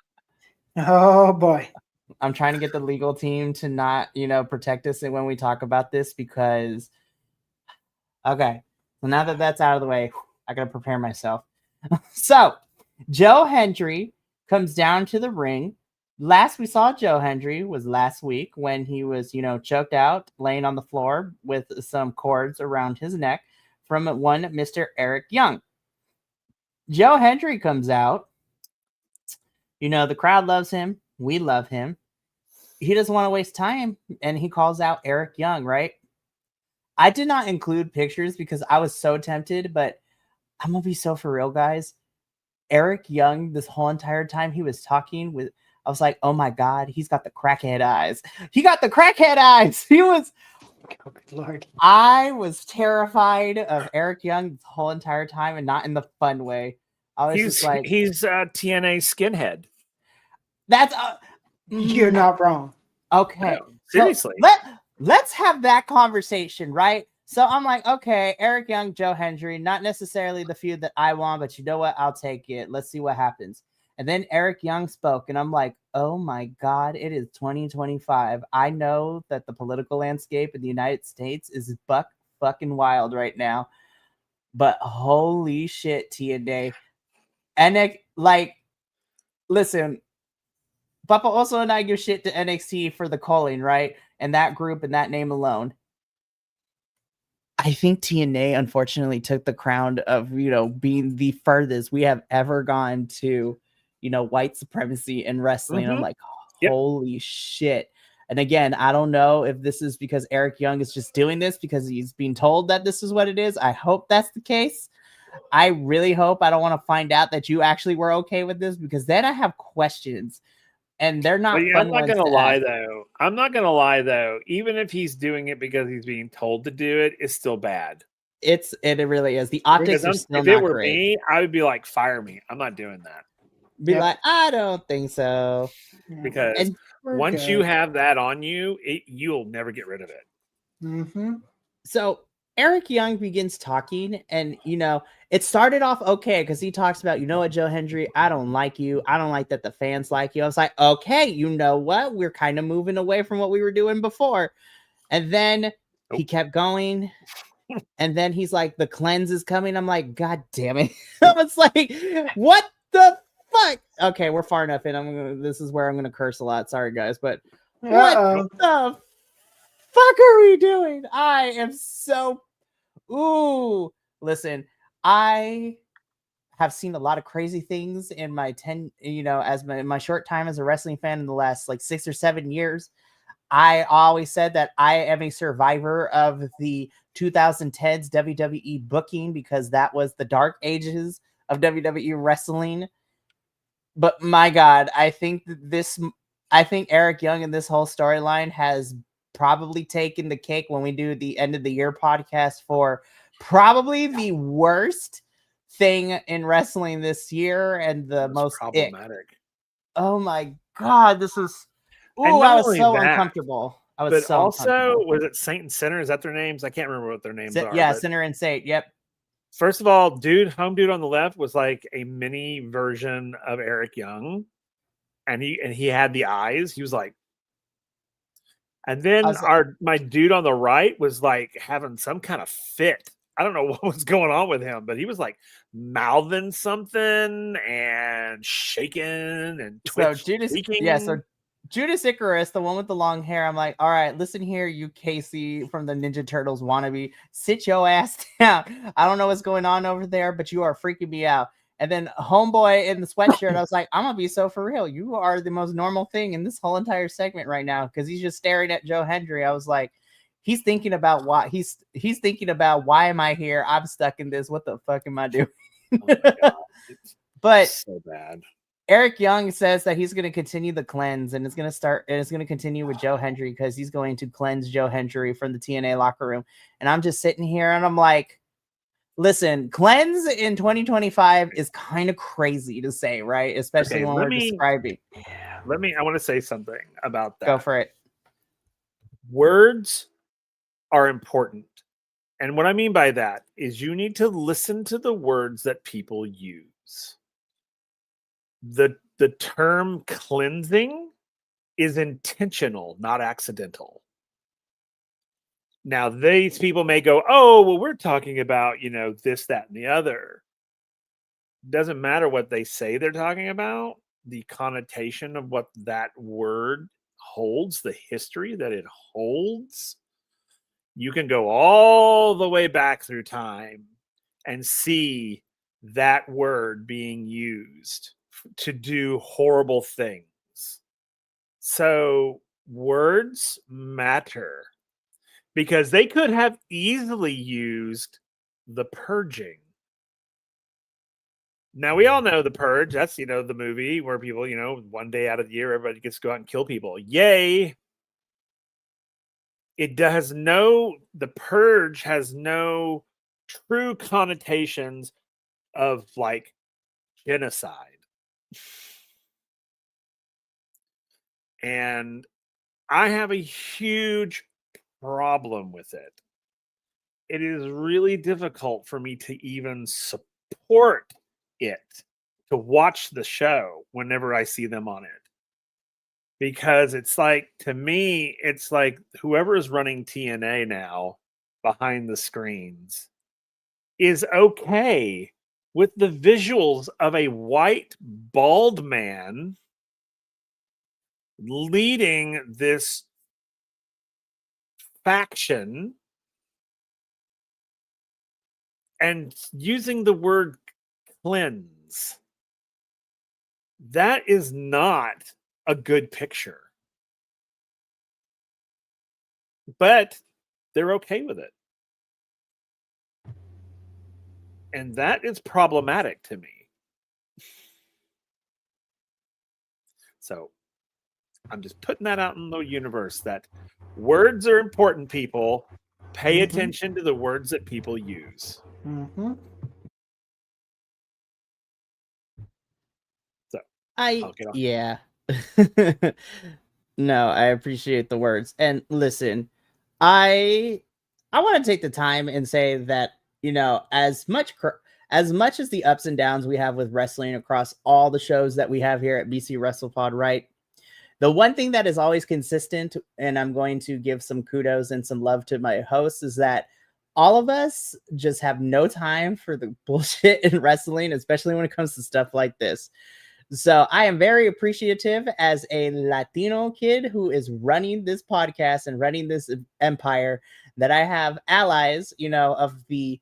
S3: Oh boy.
S1: I'm trying to get the legal team to not, protect us when we talk about this because, okay. So now that that's out of the way, I got to prepare myself. So Joe Hendry comes down to the ring. Last we saw Joe Hendry was last week when he was, choked out, laying on the floor with some cords around his neck from one Mr. Eric Young. Joe Hendry comes out. The crowd loves him. We love him. He doesn't want to waste time, and he calls out Eric Young, right? I did not include pictures because I was so tempted, but I'm going to be so for real, guys. Eric Young, this whole entire time he was talking with, I was like, oh my God, he's got the crackhead eyes. He got the crackhead eyes. He was,
S3: Oh, good Lord.
S1: I was terrified of Eric Young the whole entire time, and not in the fun way. I was just like,
S2: he's TNA skinhead.
S1: That's
S3: You're not wrong.
S1: Okay.
S2: No, seriously.
S1: So let's have that conversation, right? So I'm like, okay, Eric Young, Joe Hendry, not necessarily the feud that I want, but you know what? I'll take it. Let's see what happens. And then Eric Young spoke, and I'm like, oh my God, it is 2025. I know that the political landscape in the United States is buck fucking wild right now, but holy shit, TNA. And listen, Papa also and I give shit to NXT for the calling, right? And that group and that name alone. I think TNA unfortunately took the crown of, being the furthest we have ever gone to, white supremacy in wrestling. I'm like, holy shit. And again, I don't know if this is because Eric Young is just doing this because he's being told that this is what it is. I hope that's the case. I really hope I don't want to find out that you actually were okay with this, because then I have questions. And they're not fun.
S2: I'm not going to lie, though. I'm not going to lie, though. Even if he's doing it because he's being told to do it, it's still bad.
S1: It really is. The optics are still not great. If it were
S2: me, I would be like, fire me. I'm not doing that.
S1: Be like, I don't think so.
S2: Because once you have that on you, you'll never get rid of it.
S3: Mm-hmm.
S1: So Eric Young begins talking, and it started off okay because he talks about, you know what, Joe Hendry, I don't like you. I don't like that the fans like you. I was like, okay, you know what? We're kind of moving away from what we were doing before. And then he kept going. And then he's like, the cleanse is coming. I'm like, God damn it. I was like, what the fuck? Okay, we're far enough in. This is where I'm gonna curse a lot. Sorry, guys, but what the fuck are we doing? I am so listen, I have seen a lot of crazy things in my my short time as a wrestling fan in the last 6 or 7 years. I always said that I am a survivor of the 2010s WWE booking because that was the dark ages of WWE wrestling. But my God, I think Eric Young and this whole storyline has probably taken the cake when we do the end of the year podcast for probably the worst thing in wrestling this year and the most
S2: problematic.
S1: Oh my God, this is. I was so uncomfortable. Was
S2: it Saint and Sinner? Is that their names? I can't remember what their names are.
S1: Yeah, Sinner and Saint. Yep.
S2: First of all, home dude on the left was like a mini version of Eric Young, and he had the eyes. He was like, and then my dude on the right was like having some kind of fit. I don't know what was going on with him, but he was like mouthing something and shaking and twitching.
S1: So Judas Icarus, the one with the long hair, I'm like, all right, listen here, you Casey from the Ninja Turtles wannabe, sit your ass down. I don't know what's going on over there, but you are freaking me out. And then homeboy in the sweatshirt, I was like, I'm gonna be so for real. You are the most normal thing in this whole entire segment right now, because he's just staring at Joe Hendry. I was like, he's thinking about why he's thinking about why am I here? I'm stuck in this. What the fuck am I doing?
S2: Oh my God.
S1: But
S2: so bad.
S1: Eric Young says that he's going to continue the cleanse, and it's going to continue with Joe Hendry because he's going to cleanse Joe Hendry from the TNA locker room. And I'm just sitting here and I'm like, listen, cleanse in 2025 is kind of crazy to say, right? Especially when we're describing.
S2: Yeah, I want to say something about that.
S1: Go for it.
S2: Words are important. And what I mean by that is you need to listen to the words that people use. The term cleansing is intentional, not accidental. Now, these people may go, oh, well, we're talking about, this, that, and the other. Doesn't matter what they say they're talking about. the connotation of what that word holds, the history that it holds, you can go all the way back through time and see that word being used to do horrible things. So words matter, because they could have easily used the purging. Now, we all know The Purge. That's, the movie where people, one day out of the year, everybody gets to go out and kill people. Yay. The Purge has no true connotations of like genocide. And I have a huge problem with it. It is really difficult for me to even support it, to watch the show whenever I see them on it. Because it's like, to me, it's like whoever is running TNA now behind the screens is okay with the visuals of a white, bald man leading this faction and using the word cleanse. That is not a good picture. But they're okay with it. And that is problematic to me. So I'm just putting that out in the universe that words are important, people. Pay attention to the words that people use.
S3: Mm-hmm.
S2: So
S1: yeah. No, I appreciate the words. And listen, I want to take the time and say that, as much as the ups and downs we have with wrestling across all the shows that we have here at BC WrestlePod, right? The one thing that is always consistent, and I'm going to give some kudos and some love to my hosts, is that all of us just have no time for the bullshit in wrestling, especially when it comes to stuff like this. So I am very appreciative as a Latino kid who is running this podcast and running this empire, that I have allies, of the,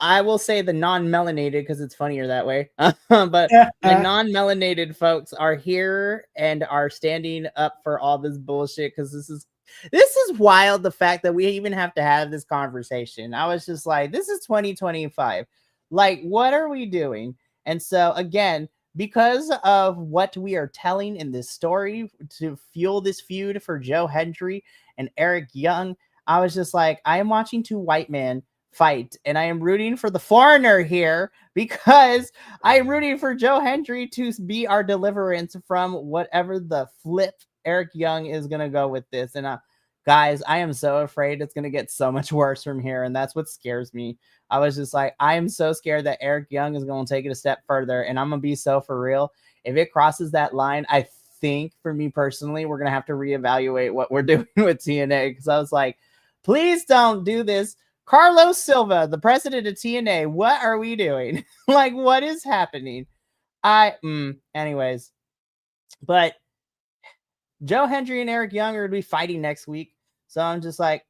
S1: I will say the non-melanated, because it's funnier that way. But the non-melanated folks are here and are standing up for all this bullshit, because this is wild, the fact that we even have to have this conversation. I was just like, this is 2025. Like, what are we doing? And so, again, because of what we are telling in this story to fuel this feud for Joe Hendry and Eric Young, I was just like, I am watching two white men fight, and I am rooting for the foreigner here, because I am rooting for Joe Hendry to be our deliverance from whatever the flip Eric Young is going to go with this. And guys, I am so afraid it's going to get so much worse from here, and that's what scares me. I was just like, I am so scared that Eric Young is going to take it a step further, and I'm going to be so for real. If it crosses that line, I think, for me personally, we're going to have to reevaluate what we're doing with TNA, because I was like, please don't do this. Carlos Silva, the president of TNA, what are we doing? Like, what is happening? Anyways, but Joe Hendry and Eric Young are going to be fighting next week. So I'm just like,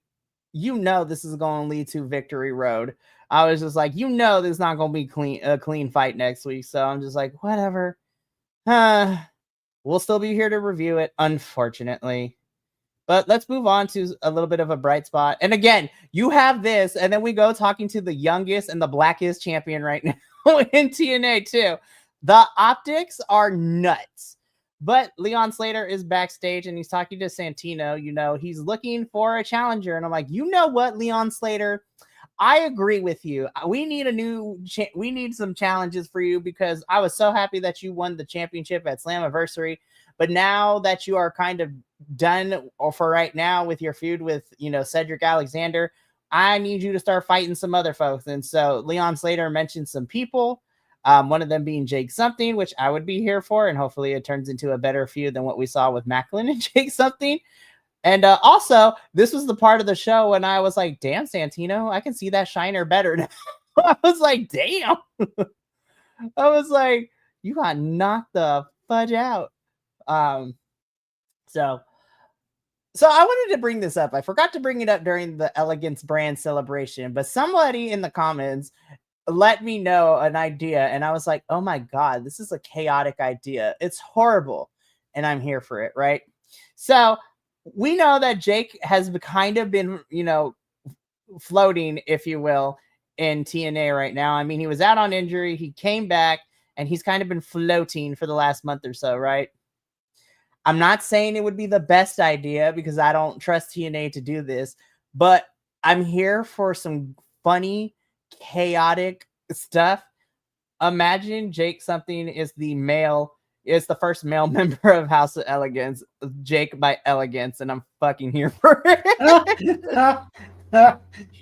S1: this is going to lead to Victory Road. I was just like, this is not going to be a clean fight next week. So I'm just like, whatever. We'll still be here to review it, unfortunately. But let's move on to a little bit of a bright spot. And again, you have this, and then we go talking to the youngest and the blackest champion right now in TNA too. The optics are nuts. But Leon Slater is backstage, and he's talking to Santino. He's looking for a challenger. And I'm like, you know what, Leon Slater? I agree with you. We need we need some challenges for you, because I was so happy that you won the championship at Slammiversary. But now that you are kind of done, or for right now, with your feud with, Cedric Alexander, I need you to start fighting some other folks. And so Leon Slater mentioned some people. One of them being Jake Something, which I would be here for, and hopefully it turns into a better feud than what we saw with Macklin and Jake Something. And also, this was the part of the show when I was like, damn, Santino, I can see that shiner better now. I was like, damn. I was like, You got knocked the fudge out. So I wanted to bring this up. I forgot to bring it up during the Elegance brand celebration, but somebody in the comments let me know an idea, and I was like, oh my God, this is a chaotic idea. It's horrible, and I'm here for it, right? So we know that Jake has kind of been, floating, if you will, in TNA right now. I mean, he was out on injury, he came back, and he's kind of been floating for the last month or so, right? I'm not saying it would be the best idea because I don't trust TNA to do this, but I'm here for some funny, chaotic stuff. Imagine Jake something is the first male member of House of Elegance, Jake by Elegance, and I'm fucking here for it.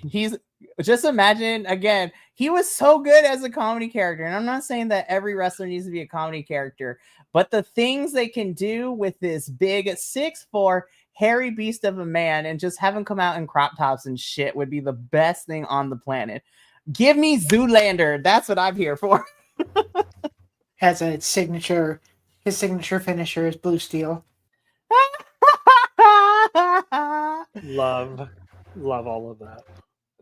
S1: He's just imagine again, he was so good as a comedy character, and I'm not saying that every wrestler needs to be a comedy character, but the things they can do with this big 6'4" hairy beast of a man and just have him come out in crop tops and shit would be the best thing on the planet. Give me Zoolander. That's what I'm here for.
S3: Has his signature finisher is blue steel.
S2: Love all of that.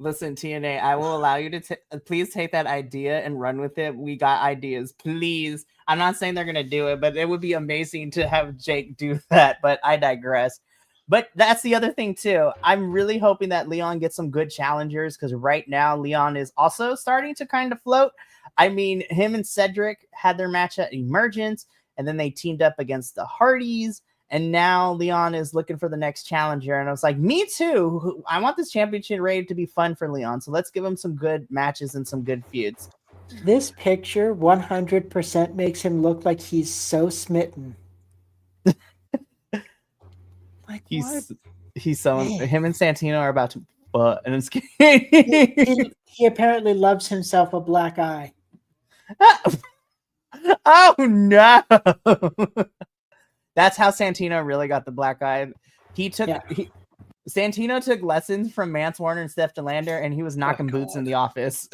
S1: Listen, TNA, I will allow you to please take that idea and run with it. We got ideas, please. I'm not saying they're going to do it, but it would be amazing to have Jake do that, but I digress. But that's the other thing, too. I'm really hoping that Leon gets some good challengers because right now Leon is also starting to kind of float. I mean, him and Cedric had their match at Emergence, and then they teamed up against the Hardys. And now Leon is looking for the next challenger. And I was like, me too. I want this championship raid to be fun for Leon. So let's give him some good matches and some good feuds.
S3: This picture 100% makes him look like he's so smitten.
S1: Like he's so him and Santino are about to and I'm
S3: he apparently loves himself a black eye.
S1: Oh no. That's how Santino really got the black eye. Santino took lessons from Mance Warner and Steph DeLander, and he was knocking boots in the office.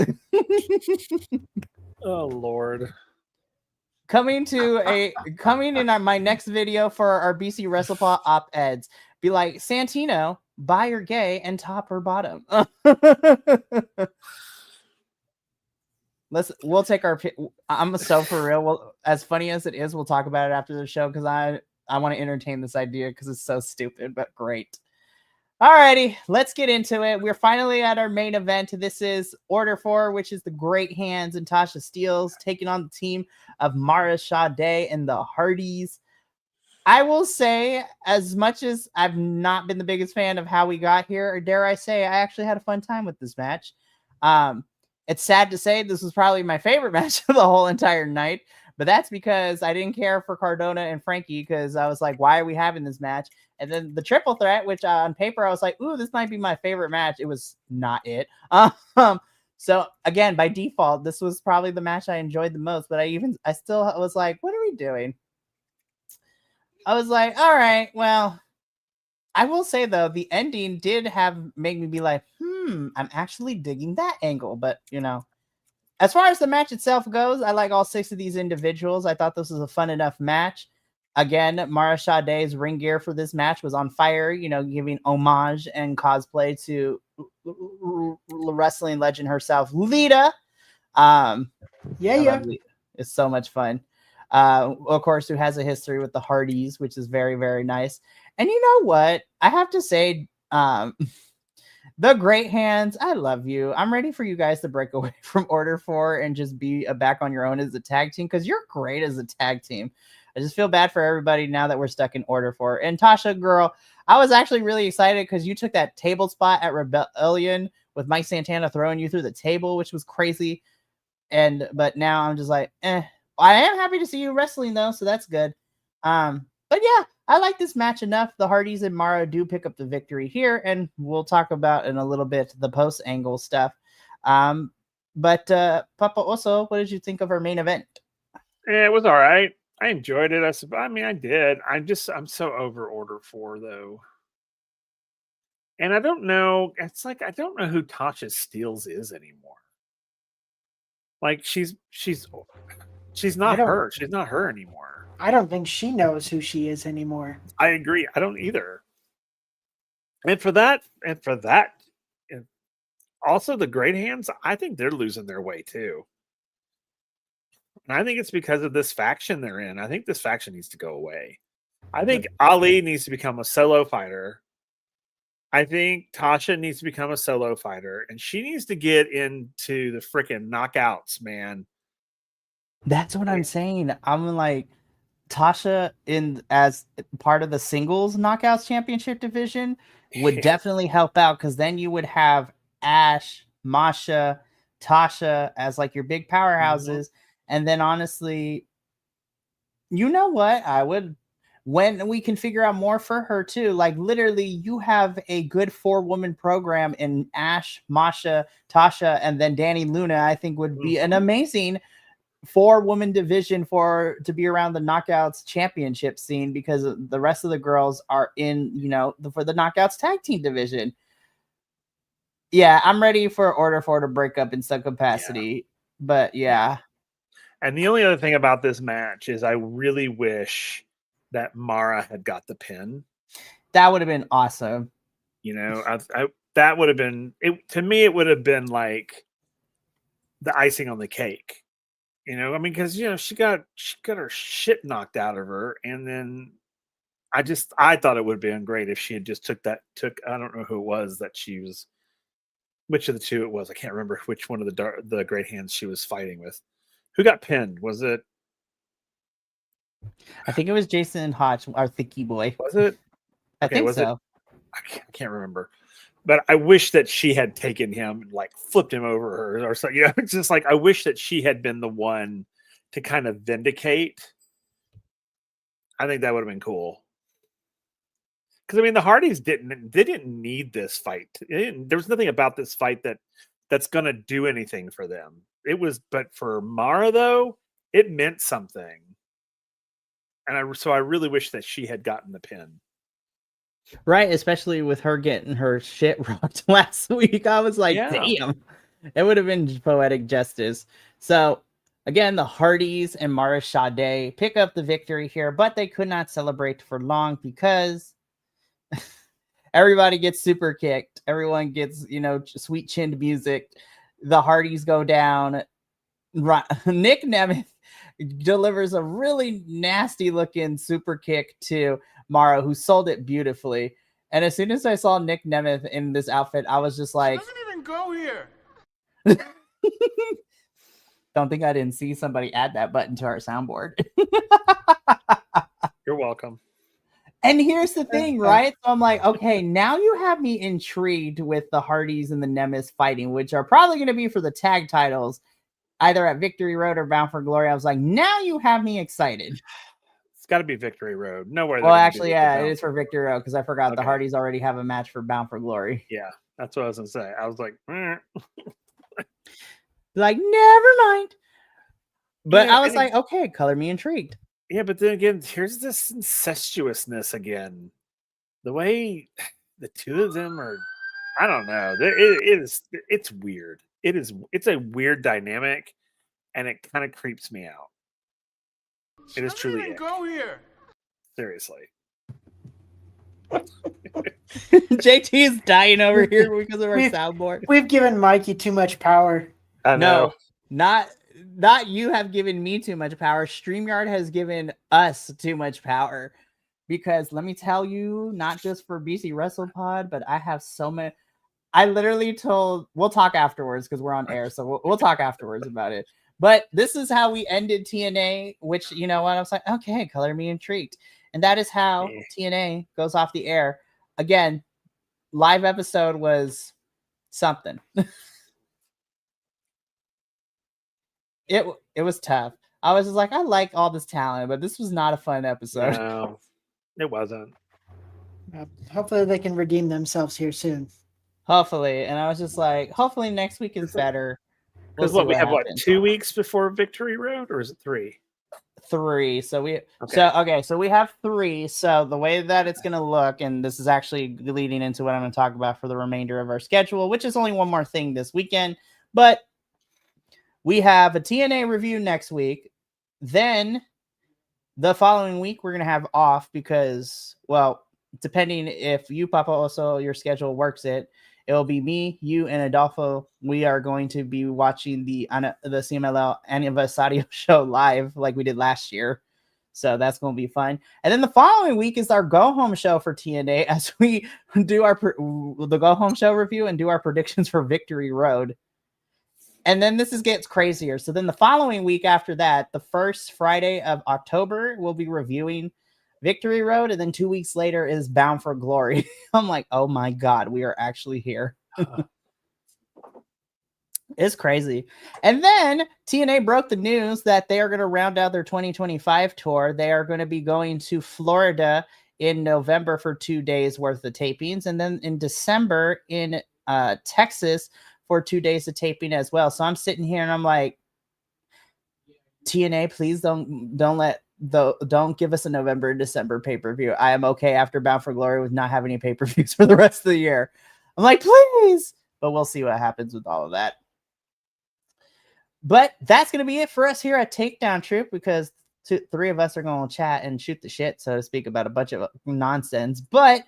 S2: Oh Lord.
S1: Coming in my next video for our BC WrestlePod op-eds. Be like, Santino, buy or gay and top or bottom. We'll take our. I'm so for real. Well, as funny as it is, we'll talk about it after the show because I want to entertain this idea because it's so stupid but great. Alrighty, let's get into it. We're finally at our main event. This is Order 4, which is the Great Hands and Tasha Steelz taking on the team of Mara Sade and the Hardys. I will say, as much as I've not been the biggest fan of how we got here, or dare I say, I actually had a fun time with this match. It's sad to say this was probably my favorite match of the whole entire night, but that's because I didn't care for Cardona and Frankie because I was like, why are we having this match? And then the triple threat, which on paper I was like, ooh, this might be my favorite match. It was not it. So again, by default, this was probably the match I enjoyed the most, but I still was like, what are we doing? I was like, all right, well, I will say though, the ending did make me be like, I'm actually digging that angle. But as far as the match itself goes, I like all 6 of these individuals. I thought this was a fun enough match. Again, Mara Sade's ring gear for this match was on fire, giving homage and cosplay to wrestling legend herself, Lita.
S3: Yeah.
S1: It's so much fun. Of course, who has a history with the Hardys, which is very, very nice. And you know what? I have to say, the Great Hands, I love you. I'm ready for you guys to break away from Order 4 and just be back on your own as a tag team because you're great as a tag team. I just feel bad for everybody now that we're stuck in Order 4. And Tasha, girl, I was actually really excited because you took that table spot at Rebellion with Mike Santana throwing you through the table, which was crazy. But now I'm just like, I am happy to see you wrestling though, so that's good. But yeah, I like this match enough. The Hardys and Mara do pick up the victory here, and we'll talk about in a little bit the post angle stuff. But Papa Oso, what did you think of our main event?
S2: Yeah, it was all right. I enjoyed it. I did. I'm so over Order 4 though. And I don't know. It's like I don't know who Tasha Steelz is anymore. Like she's She's not
S3: don't-
S2: her. She's not her anymore.
S3: I don't think she knows who she is anymore.
S2: I agree. I don't either. And for that, and also the Great Hands, I think they're losing their way too. And I think it's because of this faction they're in. I think this faction needs to go away. I think Ali needs to become a solo fighter. I think Tasha needs to become a solo fighter, and she needs to get into the freaking knockouts, man.
S1: That's what I'm saying. I'm like Tasha as part of the singles knockouts championship division would definitely help out, because then you would have Ash, Masha, Tasha as like your big powerhouses. And then honestly, you know what? I would, when we can figure out more for her too, like literally you have a good 4-woman program in Ash, Masha, Tasha, and then Danny Luna, I think would be an amazing 4-woman division to be around the knockouts championship scene, because the rest of the girls are in, for the knockouts tag team division. Yeah, I'm ready for Order 4 to break up in some capacity. But yeah.
S2: And the only other thing about this match is I really wish that Mara had got the pin.
S1: That would have been awesome.
S2: That would have been it to me. It would have been like the icing on the cake. Because she got her shit knocked out of her, and then I thought it would have been great if she had just took I don't know who it was that she was, which of the two it was. I can't remember which one of the Great Hands she was fighting with. Who got pinned? Was it?
S1: I think it was Jason Hodge, our Thicky boy.
S2: Was it?
S1: I think so.
S2: I can't remember. But I wish that she had taken him and like flipped him over her or something. It's just like I wish that she had been the one to kind of vindicate. I think that would have been cool. Because the Hardys didn't need this fight. There was nothing about this fight that's gonna do anything for them. But for Mara though, it meant something. And I really wish that she had gotten the pin.
S1: Right, especially with her getting her shit rocked last week. I was like, damn, it would have been poetic justice. So, again, the Hardys and Mara Sade pick up the victory here, but they could not celebrate for long because everybody gets super kicked. Everyone gets, sweet chinned music. The Hardys go down. Nick Nemeth delivers a really nasty looking super kick to Mara, who sold it beautifully. And as soon as I saw Nick Nemeth in this outfit, I was just like,
S5: it doesn't even go here.
S1: Don't think I didn't see somebody add that button to our soundboard.
S2: You're welcome.
S1: And here's the thing, right? So I'm like, okay, now you have me intrigued with the Hardys and the Nemeth fighting, which are probably going to be for the tag titles, either at Victory Road or Bound for Glory. I was like, now you have me excited.
S2: It's got to be Victory Road. Nowhere.
S1: Well, actually, yeah, it is for Victory Road, because I forgot the Hardys already have a match for Bound for Glory.
S2: Yeah, that's what I was going to say. I was like,
S1: like, never mind. But I was like, okay, color me intrigued.
S2: Yeah, but then again, here's this incestuousness again. The way the two of them are, I don't know. It's weird. It's a weird dynamic, and it kind of creeps me out. It is truly
S5: even go here.
S2: Seriously.
S1: JT is dying over here because of our soundboard.
S3: We've given Mikey too much power.
S2: I know.
S1: No, not you have given me too much power. StreamYard has given us too much power. Because let me tell you, not just for BC WrestlePod, but I have so many. I literally we'll talk afterwards because we're on air. So we'll talk afterwards about it. But this is how we ended TNA, which, you know what? I was like, okay, color me intrigued. And that is how TNA goes off the air. Again, live episode was something. It was tough. I was just like, I like all this talent, but this was not a fun episode.
S2: No, it wasn't.
S3: Hopefully they can redeem themselves here soon.
S1: Hopefully. And I was just like, hopefully next week is better.
S2: Because we have 2 weeks before Victory Road, or is it 3?
S1: 3. So we have 3. So the way that it's gonna look, and this is actually leading into what I'm gonna talk about for the remainder of our schedule, which is only one more thing this weekend, but we have a TNA review next week. then the following week we're gonna have off because, well, depending if you, Papa, also your schedule works it, it'll be me, you, and Adolfo. We are going to be watching the CMLL Anniversario show live like we did last year. So that's going to be fun. And then the following week is our go home show for TNA as we do the go home show review and do our predictions for Victory Road. And then gets crazier. So then the following week after that, the first Friday of October, we'll be reviewing Victory Road. And then 2 weeks later is Bound for Glory. I'm like, oh my God, we are actually here. It's crazy. And then TNA broke the news that they are going to round out their 2025 tour. They are going to be going to Florida in November for 2 days worth of tapings. And then in December in Texas for 2 days of taping as well. So I'm sitting here and I'm like, TNA, please don't give us a November and December pay-per-view. I am okay after Bound for Glory with not having any pay-per-views for the rest of the year. I'm like, please. But we'll see what happens with all of that. But that's going to be it for us here at Takedown Troupe, because three of us are going to chat and shoot the shit, so to speak, about a bunch of nonsense. But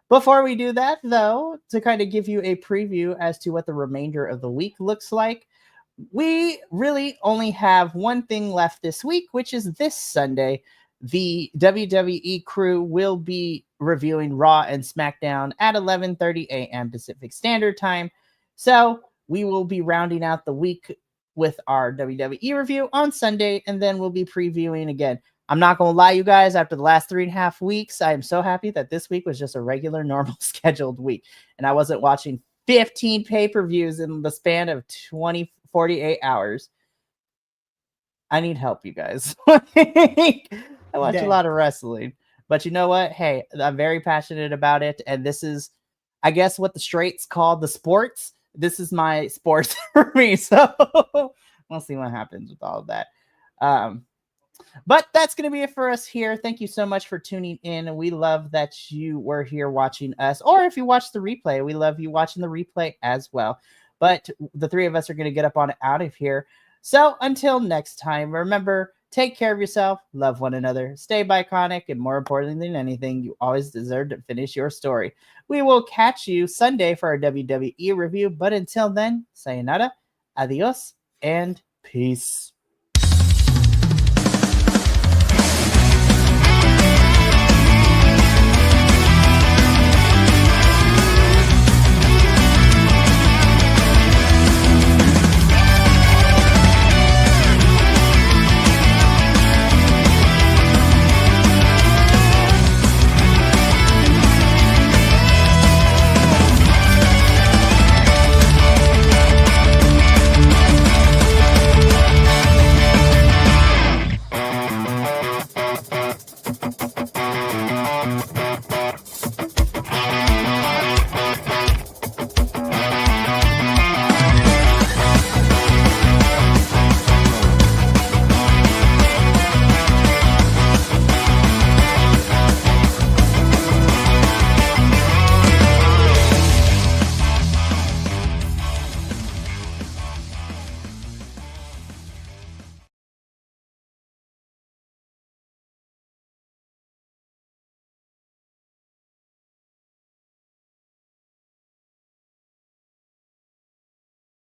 S1: before we do that, though, to kind of give you a preview as to what the remainder of the week looks like, we really only have one thing left this week, which is this Sunday. The WWE crew will be reviewing Raw and SmackDown at 11:30 a.m. Pacific Standard Time. So we will be rounding out the week with our WWE review on Sunday, and then we'll be previewing again. I'm not going to lie, you guys, after the last 3.5 weeks, I am so happy that this week was just a regular, normal scheduled week, and I wasn't watching 15 pay-per-views in the span of 48 hours. I need help, you guys. I watch a lot of wrestling, but you know what? Hey, I'm very passionate about it, and this is, I guess, what the straights call the sports. This is my sports for me, so we'll see what happens with all of that. But that's going to be it for us here. Thank you so much for tuning in. We love that you were here watching us, or if you watch the replay, we love you watching the replay as well. But the three of us are going to get up on out of here. So until next time, remember, take care of yourself, love one another, stay biconic, and more importantly than anything, you always deserve to finish your story. We will catch you Sunday for our WWE review, but until then, sayonara, adios, and peace.